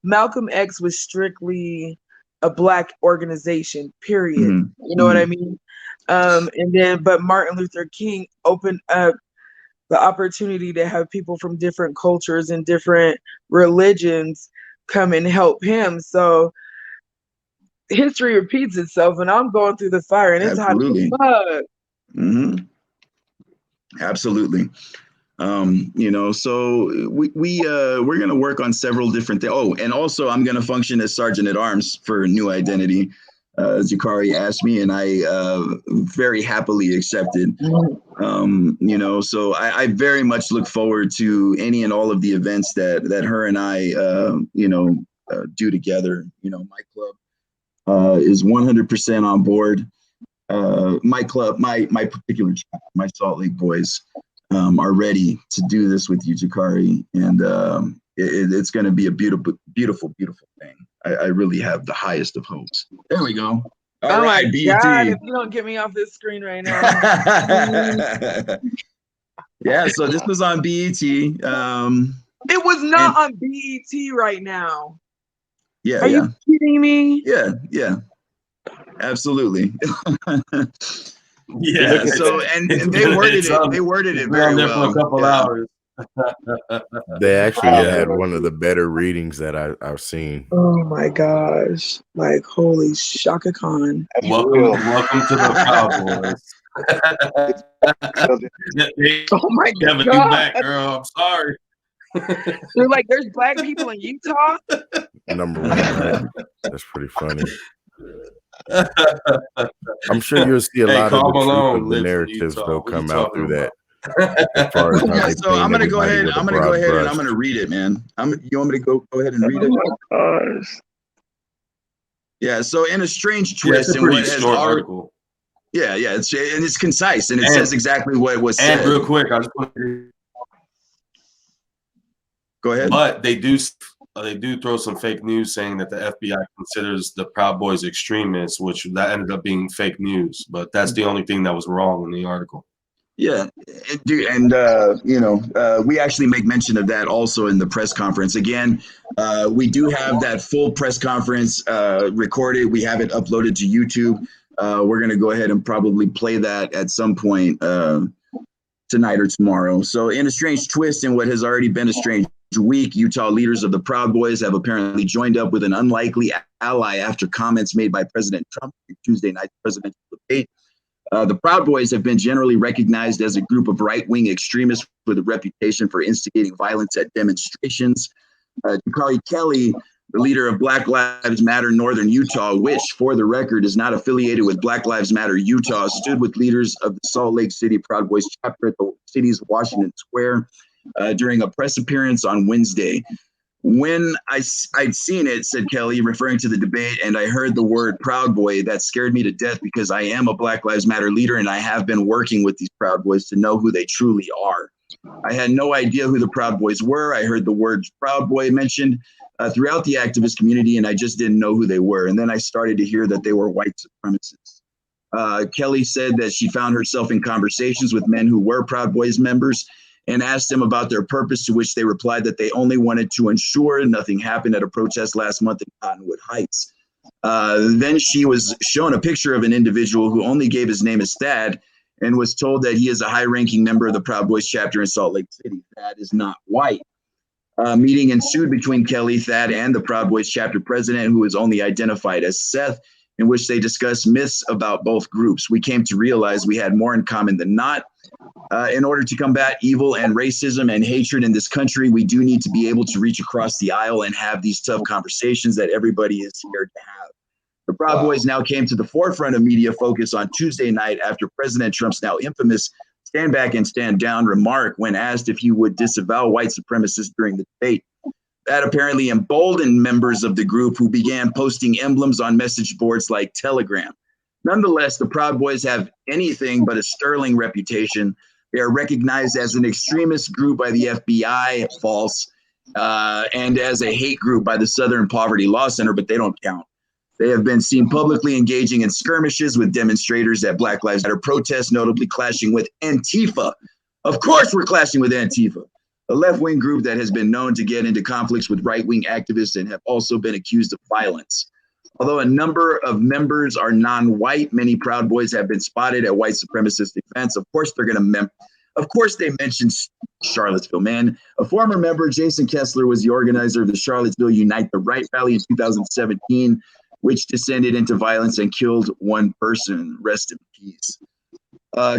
Malcolm X was strictly a Black organization, period.
Mm-hmm.
You know what I mean? But Martin Luther King opened up the opportunity to have people from different cultures and different religions come and help him. So history repeats itself, and I'm going through the fire, and it's hot as fuck.
Mm-hmm. Absolutely. So we're gonna work on several different things. Oh, and also I'm gonna function as Sergeant at Arms for New Identity. Jakari asked me, and I very happily accepted. So I very much look forward to any and all of the events that her and I do together. My club is 100% on board. My club, my particular chapter, my Salt Lake Boys, are ready to do this with you, Jakari, and it's going to be a beautiful, beautiful, beautiful thing. I really have the highest of hopes. There we go. All right, BET.
God, if you don't get me off this screen right now.
Yeah, so this was on BET.
It was not on BET right now.
Yeah.
Are you kidding me?
Yeah. Absolutely.
Yeah.
So and they worded it. They worded it very well.
For a couple hours.
They actually had one of the better readings that I've seen.
Oh my gosh! Like, holy Shaka Khan.
Welcome to the Cowboys.
Oh my God!
You back, girl. I'm sorry.
They're like, there's Black people in Utah.
Number one, right? That's pretty funny. I'm sure you'll see a lot of the truth of the narratives that'll come out through that.
So I'm gonna go ahead. I'm gonna go ahead and I'm gonna read it, man. You want me to go ahead and read it?
Oh my gosh.
Yeah. So in a strange twist,
it's a pretty short article.
Yeah. It's concise and it says exactly what was said.
And real quick, I just want to
go ahead.
But they do throw some fake news saying that the FBI considers the Proud Boys extremists, which that ended up being fake news. But that's the only thing that was wrong in the article.
Yeah, and we actually make mention of that also in the press conference. Again, we do have that full press conference recorded. We have it uploaded to YouTube. We're going to go ahead and probably play that at some point tonight or tomorrow. So in a strange twist in what has already been a strange week, Utah leaders of the Proud Boys have apparently joined up with an unlikely ally after comments made by President Trump in Tuesday night's presidential debate. The Proud Boys have been generally recognized as a group of right-wing extremists with a reputation for instigating violence at demonstrations. Carly Kelly, the leader of Black Lives Matter Northern Utah, which, for the record, is not affiliated with Black Lives Matter Utah, stood with leaders of the Salt Lake City Proud Boys chapter at the city's Washington Square during a press appearance on Wednesday. When I'd seen it, said Kelly, referring to the debate, and I heard the word Proud Boy, that scared me to death because I am a Black Lives Matter leader and I have been working with these Proud Boys to know who they truly are. I had no idea who the Proud Boys were. I heard the word Proud Boy mentioned throughout the activist community, and I just didn't know who they were. And then I started to hear that they were white supremacists. Kelly said that she found herself in conversations with men who were Proud Boys members and asked them about their purpose, to which they replied that they only wanted to ensure nothing happened at a protest last month in Cottonwood Heights. Then she was shown a picture of an individual who only gave his name as Thad and was told that he is a high-ranking member of the Proud Boys chapter in Salt Lake City. Thad is not white. Meeting ensued between Kelly, Thad, and the Proud Boys chapter president, who is only identified as Seth, in which they discussed myths about both groups. We came to realize we had more in common than not. In order to combat evil and racism and hatred in this country, we do need to be able to reach across the aisle and have these tough conversations that everybody is scared to have. The Proud Boys now came to the forefront of media focus on Tuesday night after President Trump's now infamous stand back and stand down remark when asked if he would disavow white supremacists during the debate. That apparently emboldened members of the group, who began posting emblems on message boards like Telegram. Nonetheless, the Proud Boys have anything but a sterling reputation. They are recognized as an extremist group by the FBI, false, and as a hate group by the Southern Poverty Law Center, but they don't count. They have been seen publicly engaging in skirmishes with demonstrators at Black Lives Matter protests, notably clashing with Antifa. Of course, we're clashing with Antifa, a left-wing group that has been known to get into conflicts with right-wing activists and have also been accused of violence. Although a number of members are non-white, many Proud Boys have been spotted at white supremacist events. Of course, they mentioned Charlottesville, man. A former member, Jason Kessler, was the organizer of the Charlottesville Unite the Right rally in 2017, which descended into violence and killed one person. Rest in peace.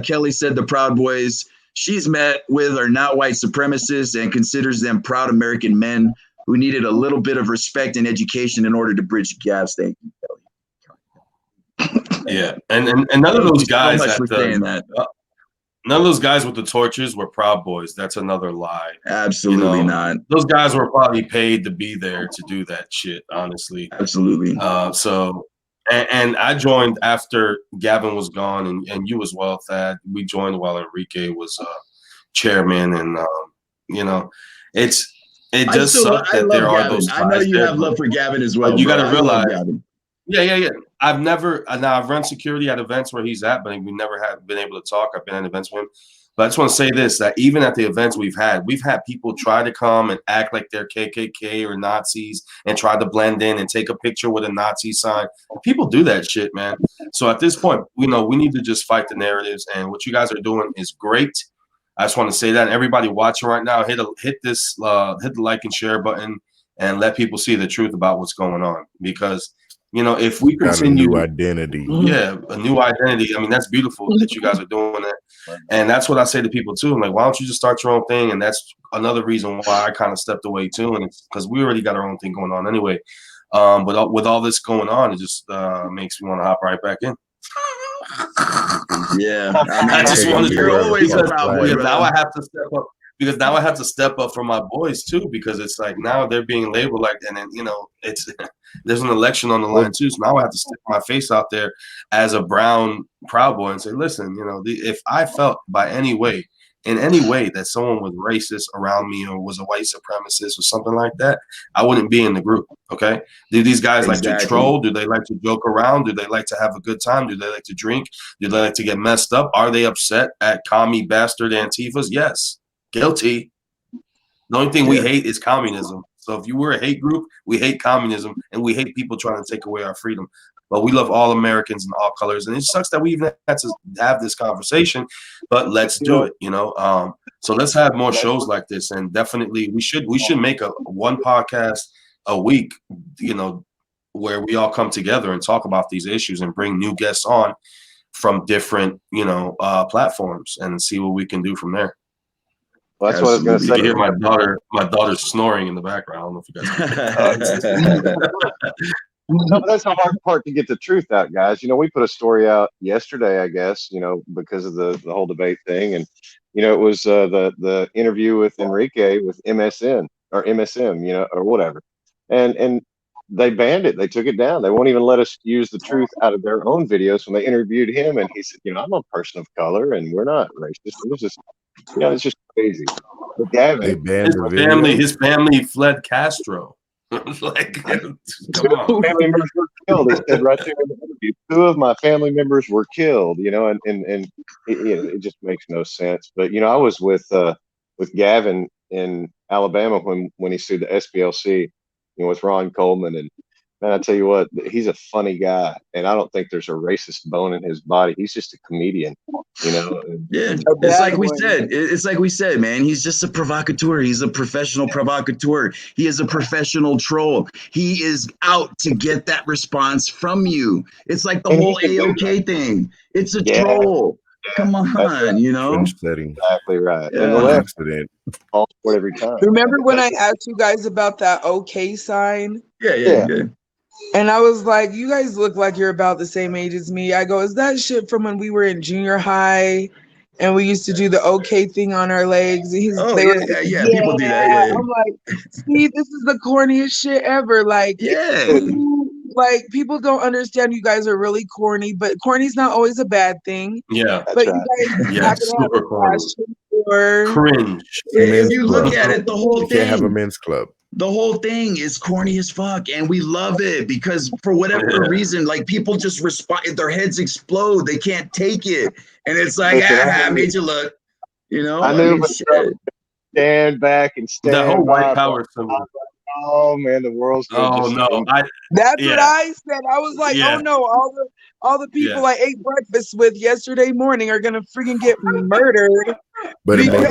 Kelly said the Proud Boys she's met with are not white supremacists and considers them proud American men who needed a little bit of respect and education in order to bridge gaps. Thank you, Kelly.
Yeah, and none of those guys
so
none of those guys with the torches were Proud Boys. That's another lie.
Absolutely not.
Those guys were probably paid to be there to do that shit, honestly.
Absolutely.
And I joined after Gavin was gone, and you as well, Thad. We joined while Enrique was chairman, and it does suck that there are those guys.
I know you have love for Gavin as well.
You got to realize. Yeah. I've run security at events where he's at, but we never have been able to talk. I've been at events with him. But I just want to say this, that even at the events we've had people try to come and act like they're KKK or Nazis and try to blend in and take a picture with a Nazi sign. People do that shit, man. So at this point, we need to just fight the narratives, and what you guys are doing is great. I just want to say that, and everybody watching right now, hit the like and share button and let people see the truth about what's going on, because if we continue,
a new identity.
Yeah, a new identity. I mean, that's beautiful that you guys are doing that. And that's what I say to people too. I'm like, why don't you just start your own thing? And that's another reason why I kind of stepped away too. And it's because we already got our own thing going on anyway. But with all this going on, it just makes me want to hop right back in.
Yeah.
I just want to now I have to step up. Because now I have to step up for my boys too, because it's like now they're being labeled like, and then it's there's an election on the line too. So now I have to stick my face out there as a brown Proud Boy and say, listen, if I felt in any way that someone was racist around me or was a white supremacist or something like that, I wouldn't be in the group. Okay. Do these guys like to troll? Do they like to joke around? Do they like to have a good time? Do they like to drink? Do they like to get messed up? Are they upset at commie bastard Antifas? Yes. Guilty. The only thing we hate is communism. So if you were a hate group, we hate communism and we hate people trying to take away our freedom. but we love all Americans in all colors. And it sucks that we even had to have this conversation, but let's do it, you know? So let's have more shows like this. And definitely we should make one podcast a week, you know, where we all come together and talk about these issues and bring new guests on from different, you know, platforms and see what we can do from there.
Well, that's what I was going to
You
say.
can hear my daughter's snoring in the background. I don't know if you guys can.
No, that's the hard part to get the truth out, guys. You know, we put a story out yesterday, I guess, you know, because of the whole debate thing. And, you know, it was the interview with Enrique with MSN or MSM, you know, or whatever. And they banned it. They took it down. They won't even let us use the truth out of their own videos when they interviewed him. And he said, you know, I'm a person of color and we're not racist. It was just, you know, it's just crazy. But Gavin,
his family fled Castro. Like, come on.
Family members were killed. He said right there in the interview, 2 of my family members were killed. You know, and it just makes no sense. But you know, I was with Gavin in Alabama when he sued the SPLC, you know, with Ron Coleman, and man, I tell you what, he's a funny guy, and I don't think there's a racist bone in his body. He's just a comedian, you know.
Yeah, it's like we said. It's like we said, man. He's just a provocateur. He's a professional provocateur. He is a professional troll. He is out to get that response from you. It's like the whole AOK thing. It's a troll. Come on, you know.
Exactly right.
Yeah.
And the left falls for it every time.
Remember when I asked you guys about that OK sign?
Yeah.
And I was like, you guys look like you're about the same age as me. I go, is that shit from when we were in junior high and we used to do the OK thing on our legs? And
People do that. Yeah.
I'm like, see, this is the corniest shit ever. Like, like people don't understand you guys are really corny, but corny's not always a bad thing.
Yeah.
But you guys have to have a passion for
cringe.
If you look at it, the whole thing.
Can't have a men's club.
The whole thing is corny as fuck, and we love it because for whatever reason, like people just respond, their heads explode, they can't take it, and it's like, I made you look, you know.
I knew, stand back and stand.
The whole white power symbol.
Oh man, the world's.
Oh no!
That's what I said. I was like, oh no, all the people I ate breakfast with yesterday morning are gonna freaking get murdered.
But it makes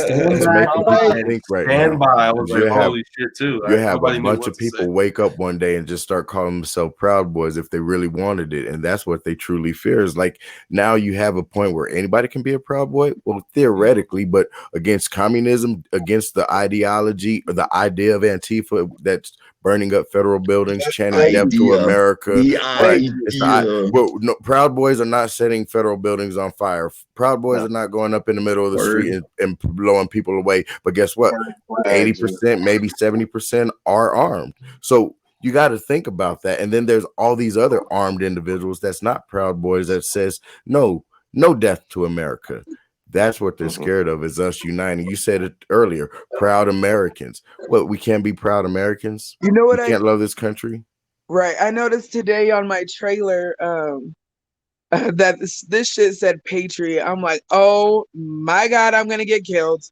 people think right now.
I was like, holy shit, too.
You have a bunch of people wake up one day and just start calling themselves Proud Boys if they really wanted it. And that's what they truly fear. Is like now you have a point where anybody can be a Proud Boy. Well, theoretically, but against communism, against the ideology or the idea of Antifa that's burning up federal buildings, chanting death to America. Well, no, Proud Boys are not setting federal buildings on fire. Proud Boys are not going up in the middle of the street and blowing people away. But guess what? 80%, maybe 70% are armed. So you got to think about that. And then there's all these other armed individuals that's not Proud Boys that says, no death to America. That's what they're scared of, is us uniting. You said it earlier, proud Americans. Well, we can't be proud Americans.
You know what?
We can't love this country.
Right. I noticed today on my trailer that this shit said Patriot. I'm like, oh my God, I'm going to get killed.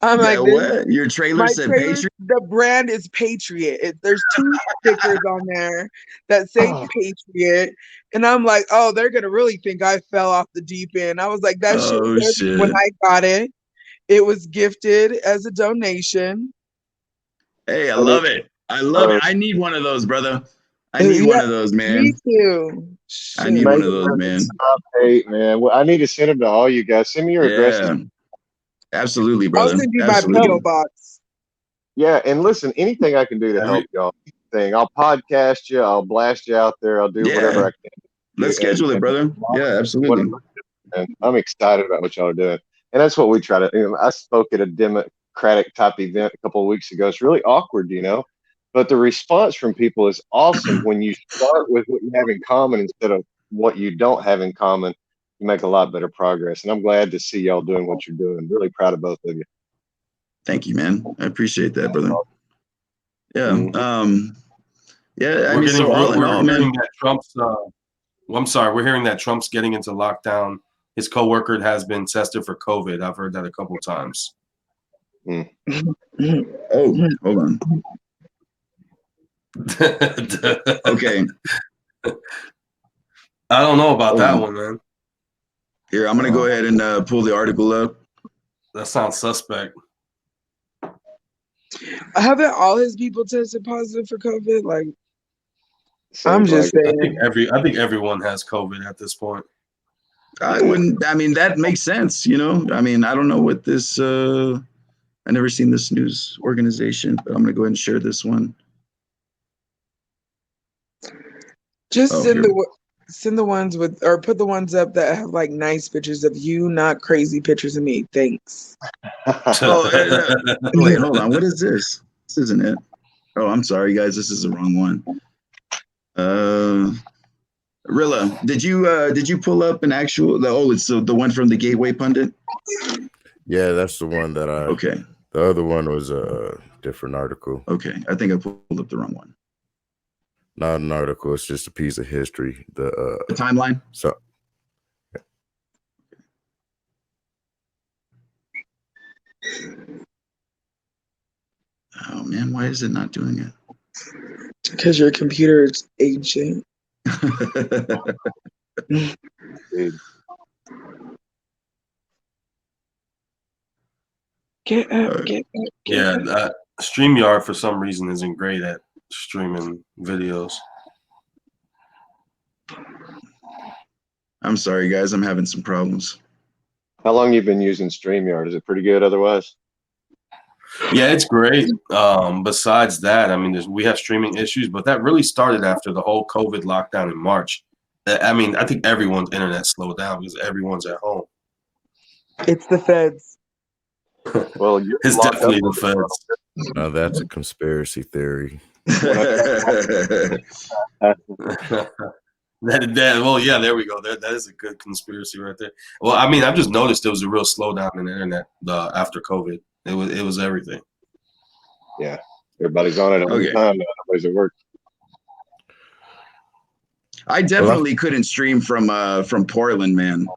I'm like,
what? Your trailer said Patriot?
The brand is Patriot. There's 2 stickers on there that say Patriot. And I'm like, oh, they're going to really think I fell off the deep end. I was like, that shit. When I got it, it was gifted as a donation.
Hey, I love it. I love it. I need one of those, brother. I need one of those, man.
Me too.
I need one of those, man.
Hey, man. Well, I need to send them to all you guys. Send me your address.
Absolutely, brother.
I'll send you my PO box.
Yeah, and listen, anything I can do to help y'all. I'll podcast you. I'll blast you out there. I'll do whatever I can.
Let's schedule it, brother. Yeah, absolutely.
And I'm excited about what y'all are doing. And that's what we try to do. I spoke at a Democratic type event a couple of weeks ago. It's really awkward, you know, but the response from people is awesome when you start with what you have in common instead of what you don't have in common. You make a lot better progress. And I'm glad to see y'all doing what you're doing. Really proud of both of you.
Thank you, man. I appreciate that, brother. Yeah.
We're hearing that Trump's I'm sorry, we're hearing that Trump's getting into lockdown. His coworker has been tested for COVID. I've heard that a couple of times.
Oh, hold on. Okay.
I don't know about that one, man.
Here, I'm gonna go ahead and pull the article up.
That sounds suspect.
Haven't all his people tested positive for COVID? Like,
I'm just
saying.
I think everyone has COVID at this point.
I wouldn't. I mean, that makes sense. You know. I mean, I don't know what this. I never seen this news organization, but I'm gonna go ahead and share this one.
Just send the ones with, or put the ones up that have like nice pictures of you, not crazy pictures of me. Thanks.
Wait, hold on. What is this? This isn't it. Oh, I'm sorry, guys. This is the wrong one. Rilla, did you pull up an actual? Oh, it's the one from the Gateway Pundit.
Yeah, that's the one that I.
Okay.
The other one was a different article.
Okay, I think I pulled up the wrong one.
Not an article. It's just a piece of history. The
timeline.
So.
Oh man, why is it not doing it?
Because your computer is ancient. Get up, get up.
Yeah, StreamYard for some reason isn't great at streaming videos.
I'm sorry, guys. I'm having some problems.
How long you been using StreamYard? Is it pretty good otherwise?
Yeah, it's great. Besides that, I mean, we have streaming issues, but that really started after the whole COVID lockdown in March. I mean, I think everyone's internet slowed down because everyone's at home.
It's the feds.
Well,
it's definitely the feds.
Now that's a conspiracy theory.
Well, yeah, there we go. That is a good conspiracy right there. Well, I mean, I've just noticed there was a real slowdown in the internet after COVID. It was everything.
Yeah, everybody's on it all the time now. Nobody's at work.
I definitely couldn't stream from Portland, man.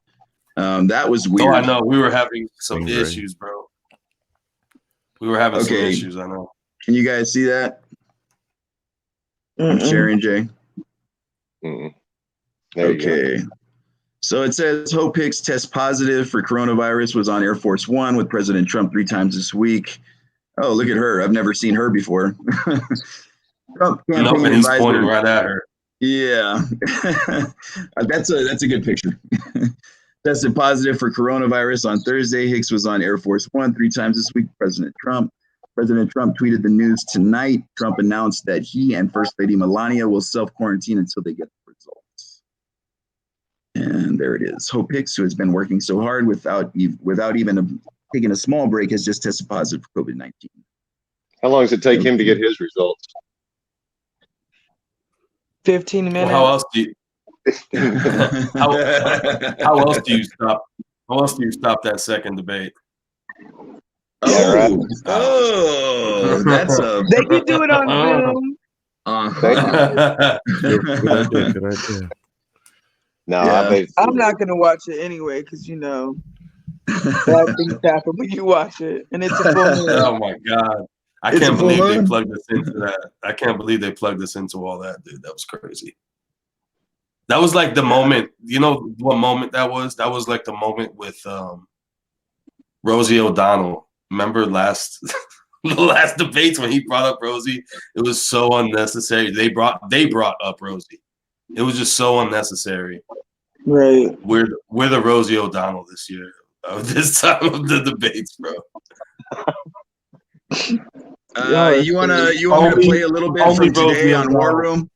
That was weird.
Oh, I know. We were having some issues, bro. We were having some issues. I know.
Can you guys see that? I'm sharing, Jay. Okay. So it says Hope Hicks tests positive for coronavirus, was on Air Force One with President Trump 3 times this week. Oh, look at her. I've never seen her before. Trump campaign
and he's
advisor.
pointing right at her.
Yeah. That's a good picture. Tested positive for coronavirus on Thursday. Hicks was on Air Force One 3 times this week. President Trump tweeted the news tonight. Trump announced that he and First Lady Melania will self-quarantine until they get the results. And there it is. Hope Hicks, who has been working so hard without even taking a small break, has just tested positive for COVID-19.
How long does it take him to get his results?
15 minutes.
Well, how else do you? how else do you stop? How else do you stop that second debate?
That's a.
They can do it on Zoom.
Good idea.
No,
I'm not gonna watch it anyway because you know bad things happen when you watch it, and it's a full moon.
Oh my god! I can't believe they plugged us into that. I can't believe they plugged us into all that, dude. That was crazy. That was like the moment. You know what moment that was? That was like the moment with Rosie O'Donnell. Remember the last debates when he brought up Rosie? It was so unnecessary. They brought up Rosie. It was just so unnecessary.
Right.
We're the Rosie O'Donnell this year. This time of the debates, bro.
You wanna play a little bit from today on War Room?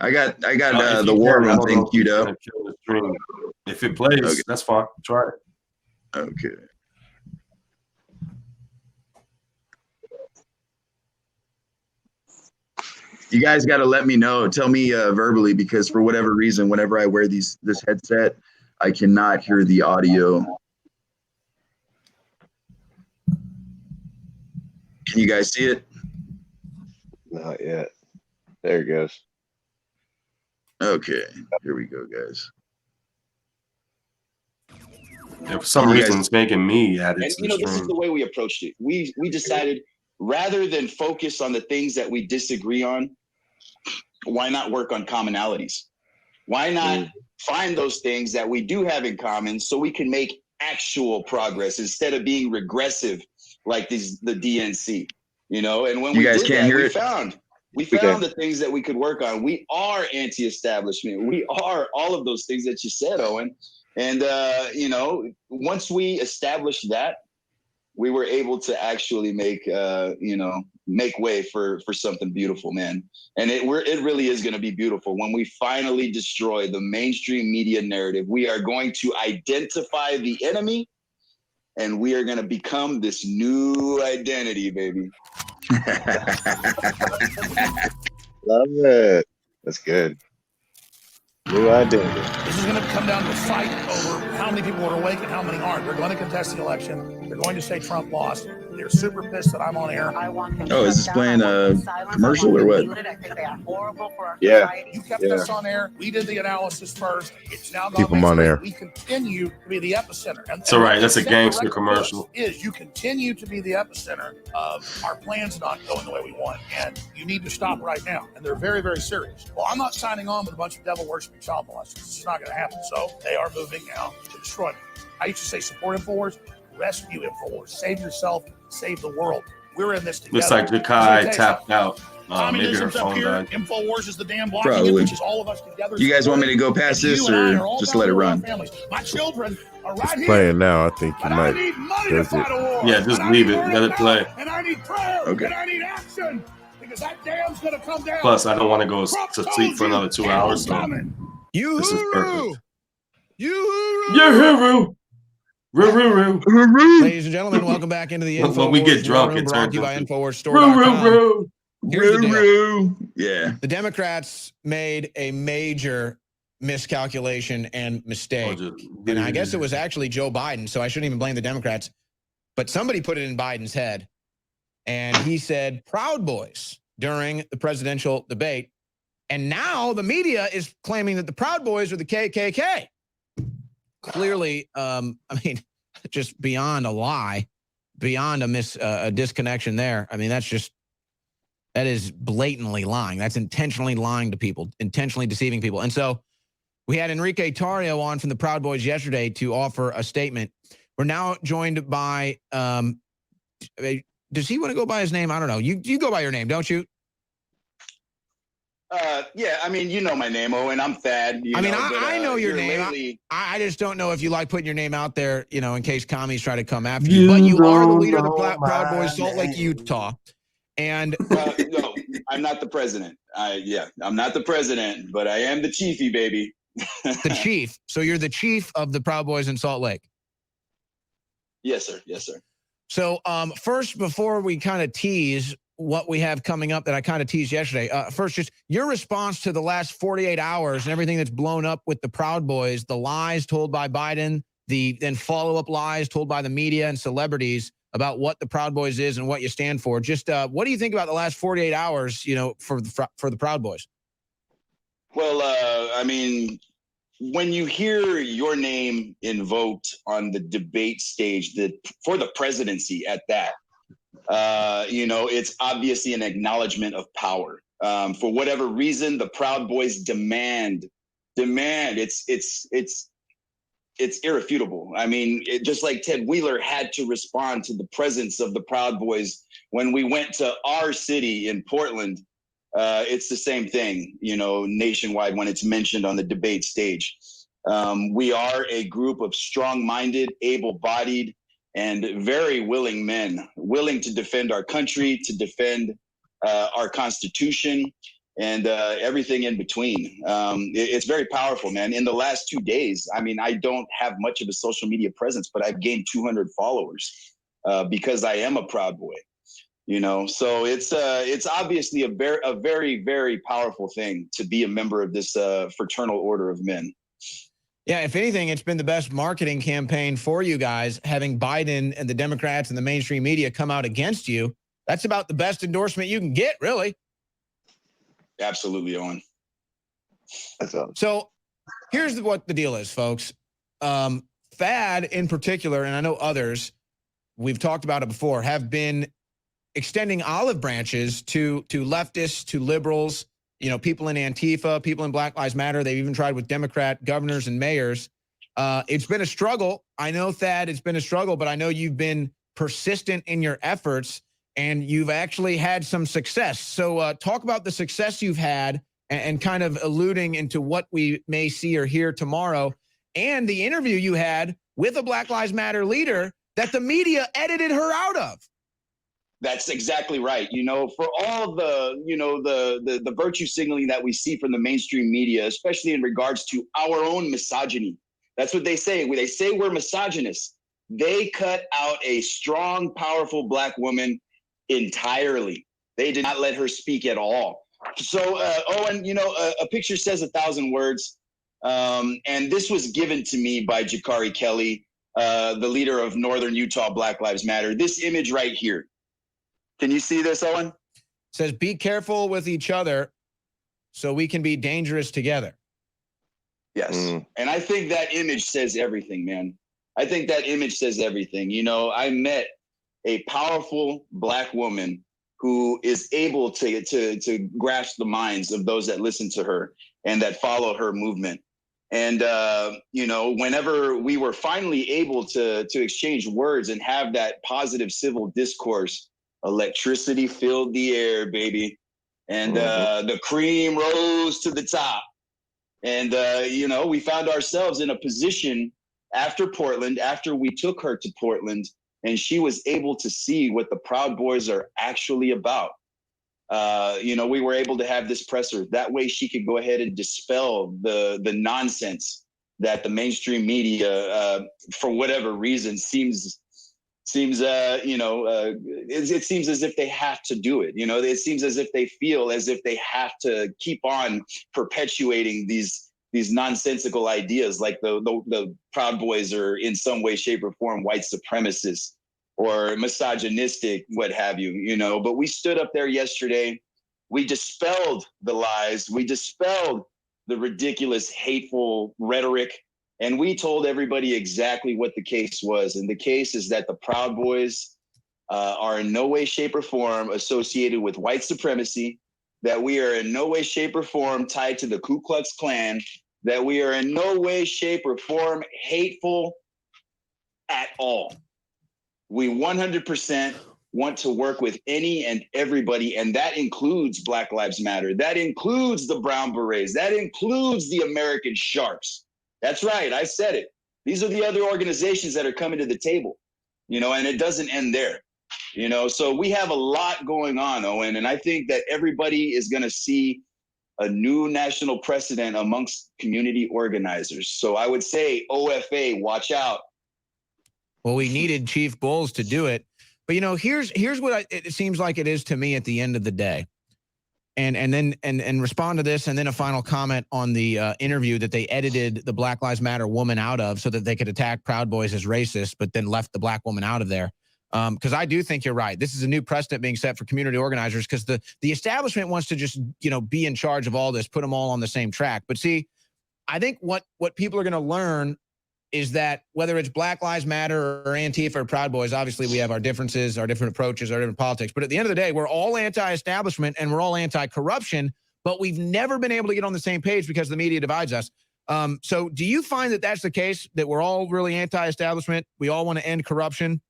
I got the War Room thing queued up.
If it plays, that's fine. Try it.
Okay. You guys got to let me know. Tell me verbally, because for whatever reason, whenever I wear this headset, I cannot hear the audio. Can you guys see it?
Not yet. There it goes.
Okay, here we go, guys.
Yeah, for some reason, it's making me add it.
And this is the way we approached it. We decided rather than focus on the things that we disagree on,
why not work on commonalities? Why not find those things that we do have in common so we can make actual progress instead of being regressive like the DNC, you know? And when
You
we
guys
did
can't
that,
hear
we
it?
found
can.
the things that we could work on. We are anti-establishment. We are all of those things that you said, Owen. And, you know, once we established that, we were able to actually make, you know, make way for something beautiful, man. And it really is going to be beautiful when we finally destroy the mainstream media narrative. We are going to identify the enemy, and we are going to become this new identity, baby.
Love it. That's good. New identity.
This is going to come down to a fight over how many people are awake and how many aren't. They're going to contest the election. They're going to say Trump lost. They're super pissed that I'm on air.
Oh, is this playing a commercial or what?
I think they are horrible for our
Yeah.
society. You kept us on air. We did the analysis first. It's now
Keep
gone
them on air.
We continue to be the epicenter.
It's all right. That's a gangster commercial.
Is you continue to be the epicenter of our plans not going the way we want, and you need to stop right now. And they're very, very serious. Well, I'm not signing on with a bunch of devil worshiping child molesters. It's just not going to happen. So they are moving now to destroy me. I used to say support InfoWars, rescue InfoWars, save yourself, save the world. We're in this together.
Looks like Jakai tapped out. Maybe her
Communism's up
phone
here.
died.
InfoWars is the damn blocking it,
Probably.
which is all of us together.
You guys want me to go past this or just let it run?
My children are right here.
Playing now. I think you
But I
might.
need money to
That's it.
fight a war.
Yeah, just
And I
leave
need
it.
money
Let it
now.
play.
And I need prayer.
Okay.
And I need action. Because that dam's going to come down.
Plus, I don't want to go
Trump
to
told
sleep for
you
another 2
it
hours.
was
So
coming.
this is perfect.
You
Yoo-hoo-roo. Roo-roo-roo.
Ladies and gentlemen, welcome back into the InfoWars
When we get drunk,
War Room,
it
brought
turns
to you by
into
InfoWarsStore.com.
Roo-roo-roo.
Here's the deal.
Roo-roo. Yeah.
The Democrats made a major miscalculation and mistake. And I guess it was actually Joe Biden, so I shouldn't even blame the Democrats. But somebody put it in Biden's head. And he said, Proud Boys during the presidential debate. And now the media is claiming that the Proud Boys are the KKK. Clearly, I mean, just beyond a lie, beyond a disconnection there. I mean, that is blatantly lying. That's intentionally lying to people, intentionally deceiving people. And so we had Enrique Tarrio on from the Proud Boys yesterday to offer a statement. We're now joined by, does he want to go by his name? I don't know. You go by your name, don't you?
Yeah, I mean, you know my name, Owen. I'm Thad.
I know your name. I just don't know if you like putting your name out there, you know, in case commies try to come after you. But you are the leader of the Proud Boys, Salt Lake, Utah. And
no, I'm not the president. I'm not the president, but I am the chiefy, baby.
The chief. So you're the chief of the Proud Boys in Salt Lake.
Yes, sir. Yes, sir.
So first, before we kind of tease what we have coming up that I kind of teased yesterday, first, just your response to the last 48 hours and everything that's blown up with the Proud Boys, the lies told by Biden, the then follow-up lies told by the media and celebrities about what the Proud Boys is and what you stand for. Just what do you think about the last 48 hours, you know, for the Proud Boys?
Well, I mean, when you hear your name invoked on the debate stage for the presidency at that, you know, it's obviously an acknowledgement of power. For whatever reason, the Proud Boys demand. It's irrefutable. I mean, just like Ted Wheeler had to respond to the presence of the Proud Boys when we went to our city in Portland. It's the same thing, you know, nationwide when it's mentioned on the debate stage. We are a group of strong-minded, able-bodied, and very willing men, willing to defend our country, to defend our Constitution, and everything in between. It's very powerful, man. In the last 2 days, I mean, I don't have much of a social media presence, but I've gained 200 followers because I am a Proud Boy. You know, so it's obviously a very, very powerful thing to be a member of this fraternal order of men.
Yeah, if anything, it's been the best marketing campaign for you guys, having Biden and the Democrats and the mainstream media come out against you. That's about the best endorsement you can get, really.
Absolutely, Owen.
That's awesome.
So here's what the deal is, folks. Thad in particular, and I know others, we've talked about it before, have been extending olive branches to leftists, to liberals, people in Antifa, people in Black Lives Matter. They've even tried with Democrat governors and mayors. It's been a struggle. I know, Thad, it's been a struggle, but I know you've been persistent in your efforts and you've actually had some success. So talk about the success you've had and kind of alluding into what we may see or hear tomorrow, and the interview you had with a Black Lives Matter leader that the media edited her out of.
That's exactly right. For all the virtue signaling that we see from the mainstream media, especially in regards to our own misogyny. That's what they say. When they say we're misogynists, they cut out a strong, powerful Black woman entirely. They did not let her speak at all. So, Owen, a picture says 1,000 words. And this was given to me by Jakari Kelly, the leader of Northern Utah Black Lives Matter. This image right here. Can you see this, Owen? It
says, be careful with each other so we can be dangerous together.
Yes. And I think that image says everything, man. I think that image says everything. I met a powerful Black woman who is able to grasp the minds of those that listen to her and that follow her movement. And, whenever we were finally able to exchange words and have that positive civil discourse, electricity filled the air, baby. And the cream rose to the top. And, we found ourselves in a position after Portland, after we took her to Portland, and she was able to see what the Proud Boys are actually about. We were able to have this presser. That way she could go ahead and dispel the nonsense that the mainstream media, for whatever reason, it seems as if they have to do it. It seems as if they feel as if they have to keep on perpetuating these nonsensical ideas, like the Proud Boys are in some way, shape, or form white supremacists or misogynistic, what have you. But we stood up there yesterday. We dispelled the lies. We dispelled the ridiculous, hateful rhetoric. And we told everybody exactly what the case was. And the case is that the Proud Boys are in no way, shape, or form associated with white supremacy, that we are in no way, shape, or form tied to the Ku Klux Klan, that we are in no way, shape, or form hateful at all. We 100% want to work with any and everybody, and that includes Black Lives Matter. That includes the Brown Berets. That includes the American Sharps. That's right. I said it. These are the other organizations that are coming to the table, and it doesn't end there, So we have a lot going on, Owen, and I think that everybody is going to see a new national precedent amongst community organizers. So I would say, OFA, watch out.
Well, we needed Chief Bulls to do it. But, here's what it seems like it is to me at the end of the day. And then respond to this, and then a final comment on the interview that they edited the Black Lives Matter woman out of so that they could attack Proud Boys as racist, but then left the Black woman out of there. Because I do think you're right. This is a new precedent being set for community organizers because the establishment wants to just, be in charge of all this, put them all on the same track. But see, I think what people are going to learn is that whether it's Black Lives Matter or Antifa or Proud Boys, obviously we have our differences, our different approaches, our different politics. But at the end of the day, we're all anti-establishment and we're all anti-corruption, but we've never been able to get on the same page because the media divides us. So do you find that that's the case, that we're all really anti-establishment? We all want to end corruption?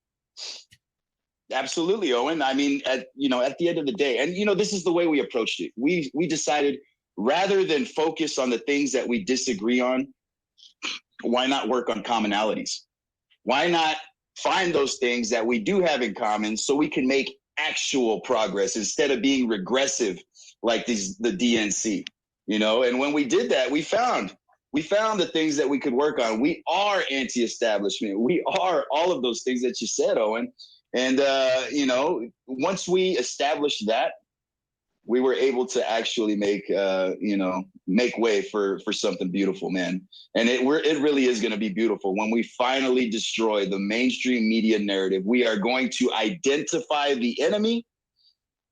Absolutely, Owen. I mean, at the end of the day, and, this is the way we approached it. We decided rather than focus on the things that we disagree on, why not work on commonalities? Why not find those things that we do have in common so we can make actual progress instead of being regressive like the DNC, And when we did that, we found the things that we could work on. We are anti-establishment. We are all of those things that you said, Owen. And, once we established that, we were able to actually make way for something beautiful, man. And it really is going to be beautiful when we finally destroy the mainstream media narrative. We are going to identify the enemy,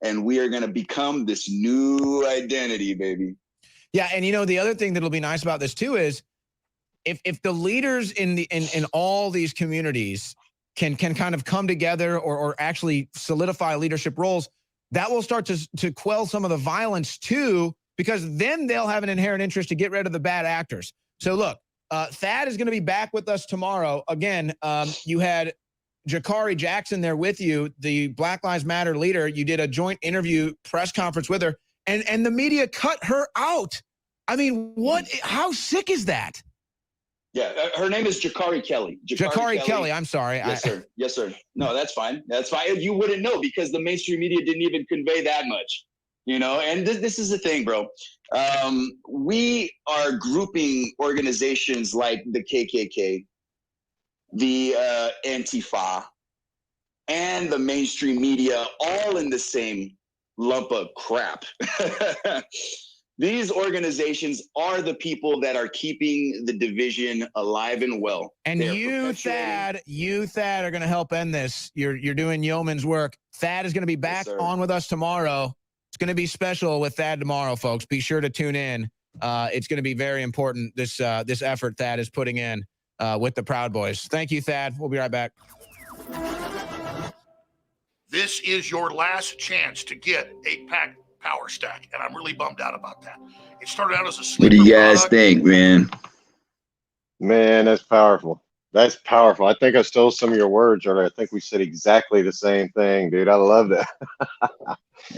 and we are going to become this new identity, baby.
Yeah, and the other thing that'll be nice about this too is if the leaders in all these communities can kind of come together or actually solidify leadership roles, that will start to quell some of the violence too, because then they'll have an inherent interest to get rid of the bad actors. So look, Thad is going to be back with us tomorrow. Again, you had Jakari Jackson there with you, the Black Lives Matter leader. You did a joint interview press conference with her, and the media cut her out. I mean, how sick is that?
Yeah, her name is Jakari Kelly.
Jakari Kelly, I'm sorry.
Yes, sir. Yes, sir. No, that's fine. That's fine. You wouldn't know because the mainstream media didn't even convey that much, and this is the thing, bro. We are grouping organizations like the KKK, the Antifa, and the mainstream media all in the same lump of crap. These organizations are the people that are keeping the division alive and well.
And you, Thad, are going to help end this. You're doing yeoman's work. Thad is going to be back on with us tomorrow. It's going to be special with Thad tomorrow, folks. Be sure to tune in. It's going to be very important, this effort Thad is putting in with the Proud Boys. Thank you, Thad. We'll be right back.
This is your last chance to get 8-pack Power Stack, and I'm really bummed out about that. It started out as a sleeper.
What do you guys think, man?
Man, that's powerful. That's powerful. I think I stole some of your words earlier. I think we said exactly the same thing, dude. I love that.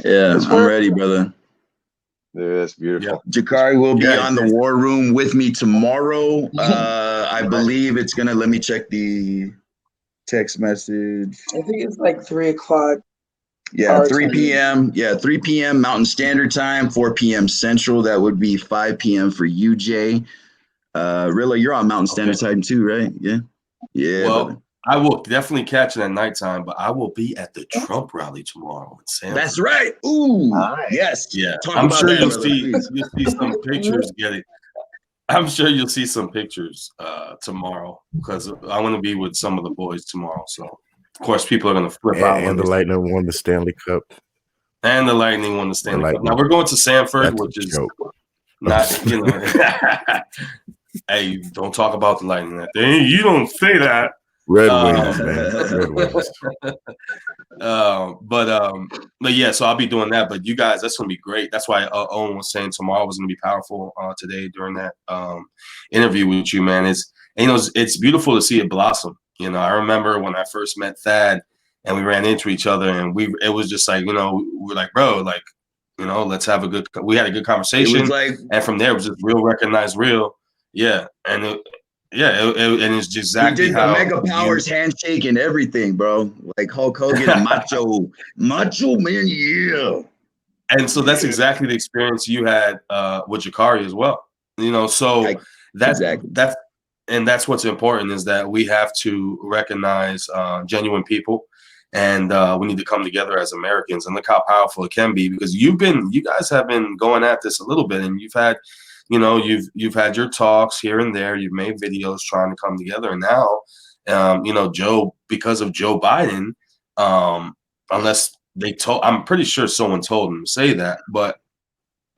Yeah, I'm ready, brother.
Dude, that's beautiful.
Yeah. Jakari will be on the War Room with me tomorrow. I believe it's gonna. Let me check the text message.
I think it's like 3 o'clock.
Yeah, 3 p.m. Yeah, 3 p.m. Mountain Standard Time, 4 p.m. Central. That would be 5 p.m. for you, Jay. Rilla, you're on Mountain Standard Time too, right? Yeah. Yeah.
Well,
brother.
I will definitely catch it at nighttime, but I will be at the Trump rally tomorrow in Sanford.
That's right. Ooh, yes.
Yeah.
Talk
I'm
about
sure
that,
you'll
brother,
see some pictures getting. I'm sure you'll see some pictures tomorrow because I want to be with some of the boys tomorrow. So, of course, people are going to flip out.
And the Lightning won the Stanley Cup.
And the Lightning won the Stanley Cup. Now, we're going to Sanford, which is not, hey, don't talk about the Lightning. You don't say that.
Red Wings, man. Red Wings.
But yeah, so I'll be doing that. But you guys, that's gonna be great. That's why Owen was saying tomorrow was gonna be powerful today during that interview with you, man. It's beautiful to see it blossom. I remember when I first met Thad and we ran into each other, and it was just like, we're like, bro, like, let's have we had a good conversation, and from there it was just real recognized real, yeah, and. And it's just exactly
he did the Mega Powers handshake and everything, bro. Like Hulk Hogan, macho man, yeah.
And so that's exactly the experience you had with Jakari as well. So that's what's important is that we have to recognize genuine people, and we need to come together as Americans. And look how powerful it can be, because you guys have been going at this a little bit, and you've had. You've had your talks here and there. You've made videos trying to come together, and now, Joe, because of Joe Biden, unless I'm pretty sure someone told him to say that, but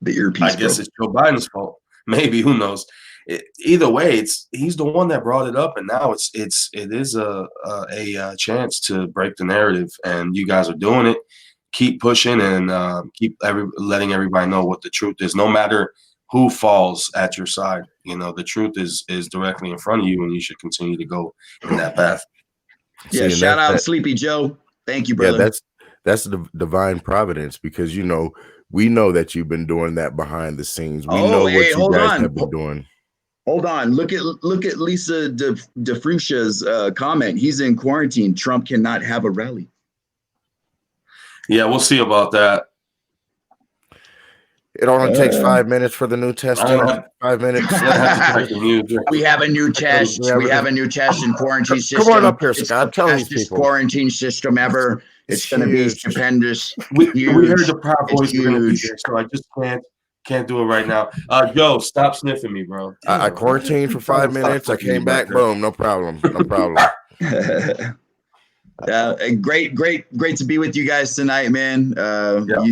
I guess it's Joe Biden's fault. Maybe, who knows? Either way, he's the one that brought it up, and now it is a chance to break the narrative, and you guys are doing it. Keep pushing and keep letting everybody know what the truth is, no matter who falls at your side. The truth is directly in front of you, and you should continue to go in that path.
Yeah, shout out Sleepy Joe. Thank you, brother.
Yeah, that's the divine providence, because we know that you've been doing that behind the scenes. We know what you guys have been doing.
Hold on. Look at Lisa DeFrucia's comment. He's in quarantine. Trump cannot have a rally.
Yeah, we'll see about that.
It only takes 5 minutes for the new test. 5 minutes.
We have a new test. We have a new test in quarantine system.
Come on up here, Scott. Tell these people.
Quarantine system ever. It's going to be stupendous.
We heard the Proud Boys were going to be there, so I just can't do it right now. Joe, stop sniffing me, bro.
I quarantined for 5 minutes. I came back. Boom. No problem. No problem.
Great to be with you guys tonight, man.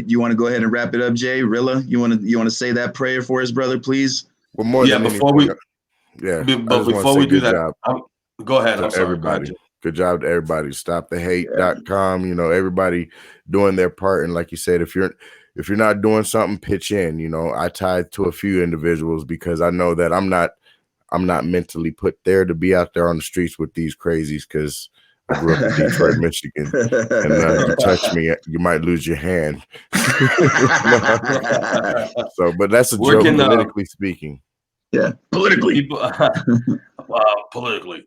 You want to go ahead and wrap it up, Jay? Rilla, you want to say that prayer for us, brother, please?
Well, more than
before we do that, go ahead. I'm sorry,
everybody. Good job to everybody. StopTheHate.com. Everybody doing their part, and like you said, if you're if you're not doing something, pitch in. You know, I tied to a few individuals because I know that I'm not mentally put there to be out there on the streets with these crazies, because I grew up in Detroit, Michigan, and you touch me, you might lose your hand. So, but that's a joke, politically speaking.
Yeah, politically.
People, politically.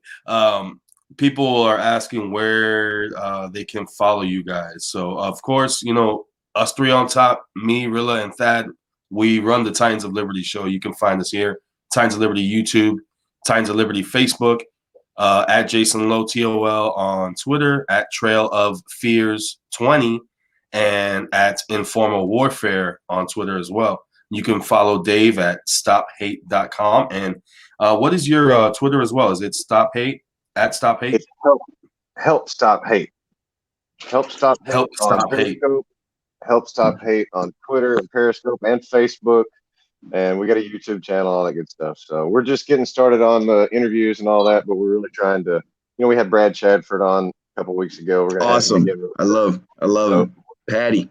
People are asking where they can follow you guys. So, of course, you know, us three on top, me, Rilla, and Thad, we run the Titans of Liberty show. You can find us here, Titans of Liberty YouTube, Titans of Liberty Facebook, at Jason Lowe TOL on Twitter, at Trail of Fears 20, and at Informal Warfare on Twitter as well. You can follow Dave at stophate.com. And what is your Twitter as well? Is it Stop Hate? At Stop Hate?
It's help Stop Hate. Help Stop Hate
Help
on
Stop Hate.
Periscope. Help Stop Hate on Twitter and Periscope and Facebook. And we got a YouTube channel, all that good stuff. So we're just getting started on the interviews and all that, but we're really trying to, you know, we had Brad Chadford on a couple weeks ago. We're gonna
awesome. I love him. Patty.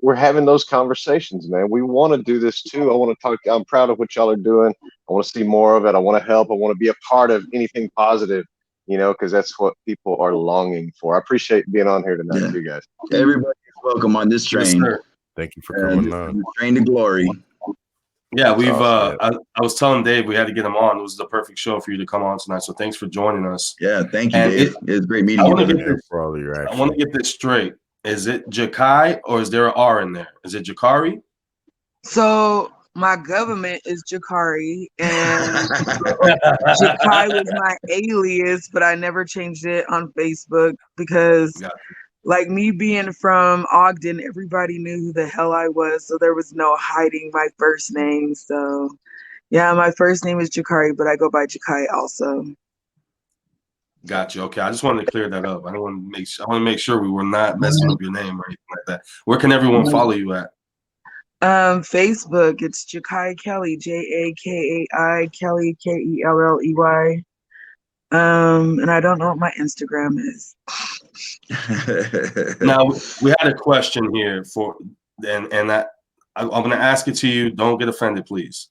We're having those conversations, man. We want to do this too. I want to talk. I'm proud of what y'all are doing. I want to see more of it. I want to help. I want to be a part of anything positive, you know, because that's what people are longing for. I appreciate being on here tonight, too, guys.
Everybody's welcome on this train.
Yes,
thank you for coming on.
Train to glory.
Yeah, we've. I was telling Dave we had to get him on. It was the perfect show for you to come on tonight. So thanks for joining us.
Yeah, thank you, Dave. It was great meeting you.
I
want to get this straight. Is it Jakai or is there an R in there? Is it Jakari?
So my government is Jakari, and Jakai was my alias, but I never changed it on Facebook because, like, me being from Ogden, everybody knew who the hell I was, so there was no hiding my first name. So, yeah, my first name is Jakari, but I go by Jakai also.
Gotcha. Okay, I just wanted to clear that up. I want to make sure we were not messing up your name or anything like that. Where can everyone follow you at?
Facebook, it's Jakai Kelly, Jakai Kelly, Kelley. And I don't know what my Instagram is.
Now we had a question here and that I'm going to ask it to you. Don't get offended, please.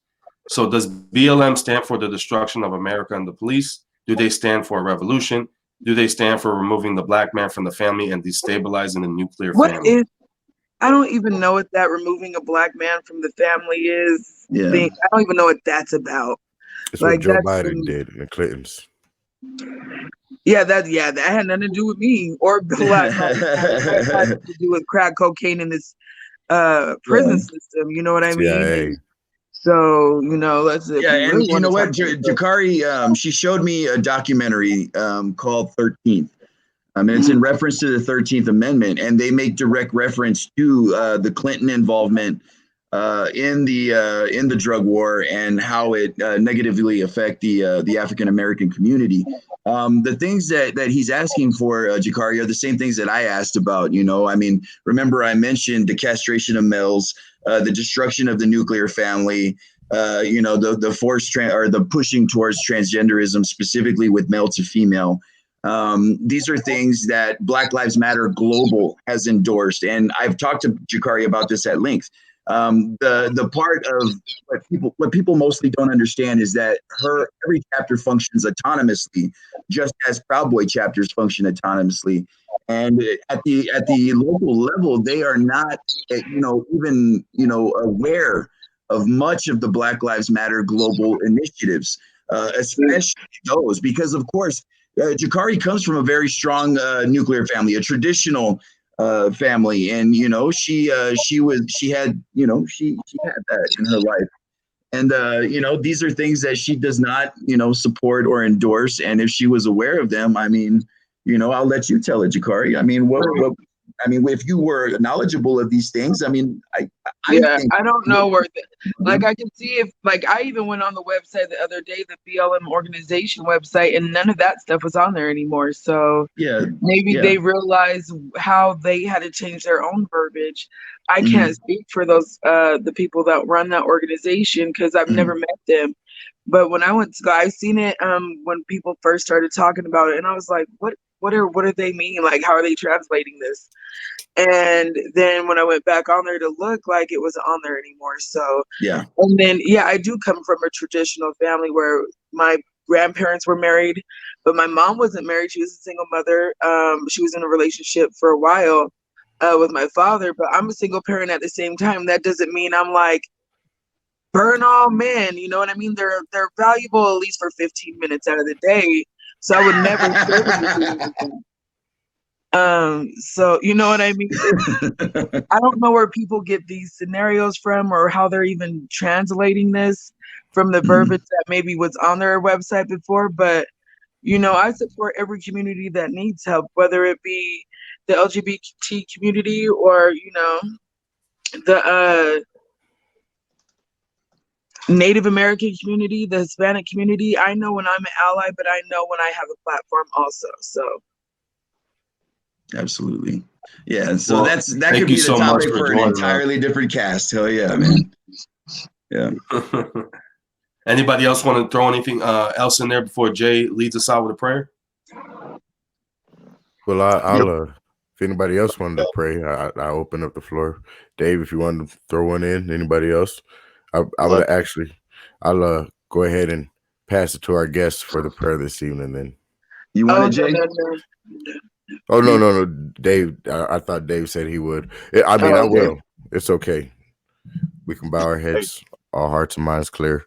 So, does BLM stand for the destruction of America and the police? Do they stand for a revolution? Do they stand for removing the black man from the family and destabilizing the nuclear family?
I don't even know what that removing a black man from the family is.
Yeah.
I don't even know what that's about.
It's like what Joe Biden did in the Clintons.
That had nothing to do with me or Bill Latin. It had to do with crack cocaine in this prison system. You know what I mean? So, you know, let's
and you know what, Jakari, she showed me a documentary called 13th. It's in reference to the 13th Amendment, and they make direct reference to the Clinton involvement in the drug war and how it negatively affect the African American community. The things that he's asking for, Jakari, are the same things that I asked about. You know, I mean, remember I mentioned the castration of males, the destruction of the nuclear family, you know, the forced or the pushing towards transgenderism, specifically with male to female. These are things that Black Lives Matter Global has endorsed, and I've talked to Jakari about this at length. The part of what people mostly don't understand is that every chapter functions autonomously, just as Proud Boy chapters function autonomously. And at the local level, they are not, even aware of much of the Black Lives Matter global initiatives, especially those, because of course, Jakari comes from a very strong nuclear family, a traditional family, and she had that in her life. And these are things that she does not support or endorse. And if she was aware of them, I mean, I'll let you tell it, Jakari. I mean, if you were knowledgeable of these things, I mean, I
don't know where, I can see if, I even went on the website the other day, the BLM organization website, and none of that stuff was on there anymore. So maybe they realized how they had to change their own verbiage. I can't speak for those, the people that run that organization, because I've never met them. But when I went to go, I seen it when people first started talking about it, and I was like, what what do they mean? Like, how are they translating this? And then when I went back on there to look, like, it wasn't on there anymore. So
yeah.
And then I do come from a traditional family where my grandparents were married, but my mom wasn't married. She was a single mother. She was in a relationship for a while with my father, but I'm a single parent at the same time. That doesn't mean I'm like, burn all men. You know what I mean? They're valuable at least for 15 minutes out of the day. So I would never say anything like that. So you know what I mean? I don't know where people get these scenarios from or how they're even translating this from the verbiage that maybe was on their website before, but I support every community that needs help, whether it be the LGBT community or the Native American community, the Hispanic community. I know when I'm an ally, but I know when I have a platform also. So
absolutely. Yeah, so
Well,
that
thank
could be
you
the
so much
topic
for
for an
joining us.
entirely different cast. Hell yeah, man. Yeah.
Anybody else want to throw anything else in there before Jay leads us out with a prayer?
Well, I'll if anybody else wanted to pray, I open up the floor. Dave, if you want to throw one in, anybody else? I would actually, I'll go ahead and pass it to our guests for the prayer this evening. Then
you want it, Jay?
No.
Oh no, Dave. I thought Dave said he would. I mean, I will. It's okay. We can bow our heads, all hearts and minds clear.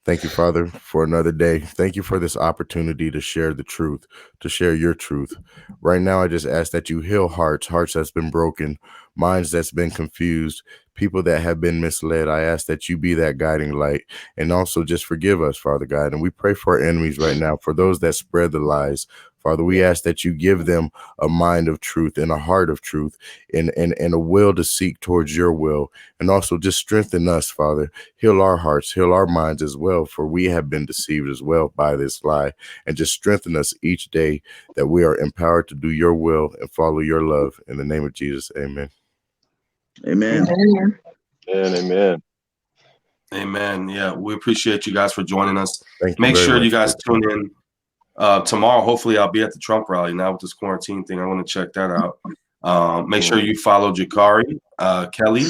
Thank you, Father, for another day. Thank you for this opportunity to share the truth, to share your truth. Right now, I just ask that you heal hearts that's been broken, minds that's been confused, people that have been misled. I ask that you be that guiding light and also just forgive us, Father God. And we pray for our enemies right now, for those that spread the lies. Father, we ask that you give them a mind of truth and a heart of truth and a will to seek towards your will. And also just strengthen us, Father. Heal our hearts, heal our minds as well, for we have been deceived as well by this lie. And just strengthen us each day that we are empowered to do your will and follow your love. In the name of Jesus, amen.
Amen.
Amen.
Amen. Yeah, we appreciate you guys for joining us.
Thank you.
Make sure
much.
you guys tune in tomorrow. Hopefully, I'll be at the Trump rally now with this quarantine thing. I want to check that out. Make sure you follow Jakari Kelly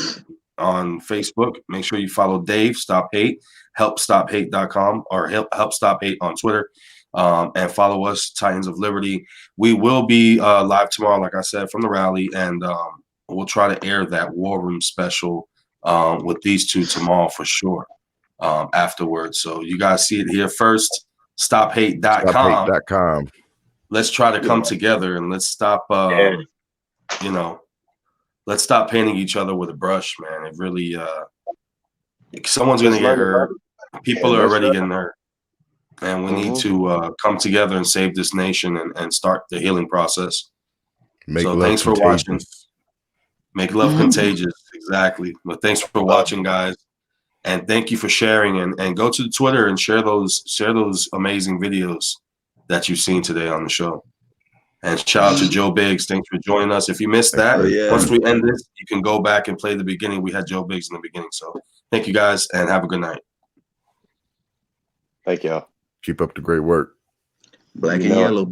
on Facebook. Make sure you follow Dave Stop Hate, helpstophate.com, or help Stop Hate on Twitter. And follow us, Titans of Liberty. We will be live tomorrow, like I said, from the rally, and we'll try to air that War Room special with these two tomorrow for sure afterwards. So you guys see it here first, stophate.com.
Stophate.com.
Let's try to come together and let's stop, let's stop painting each other with a brush, man. It really, someone's going to get hurt. People are already getting hurt. And we need to come together and save this nation and start the healing process. So thanks for watching. Make love contagious. Exactly. But thanks for watching, guys. And thank you for sharing and go to Twitter and share those amazing videos that you've seen today on the show. And shout out to Joe Biggs. Thanks for joining us. If you missed that, once we end this, you can go back and play the beginning. We had Joe Biggs in the beginning. So thank you guys and have a good night.
Thank y'all.
Keep up the great work.
Black and yellow.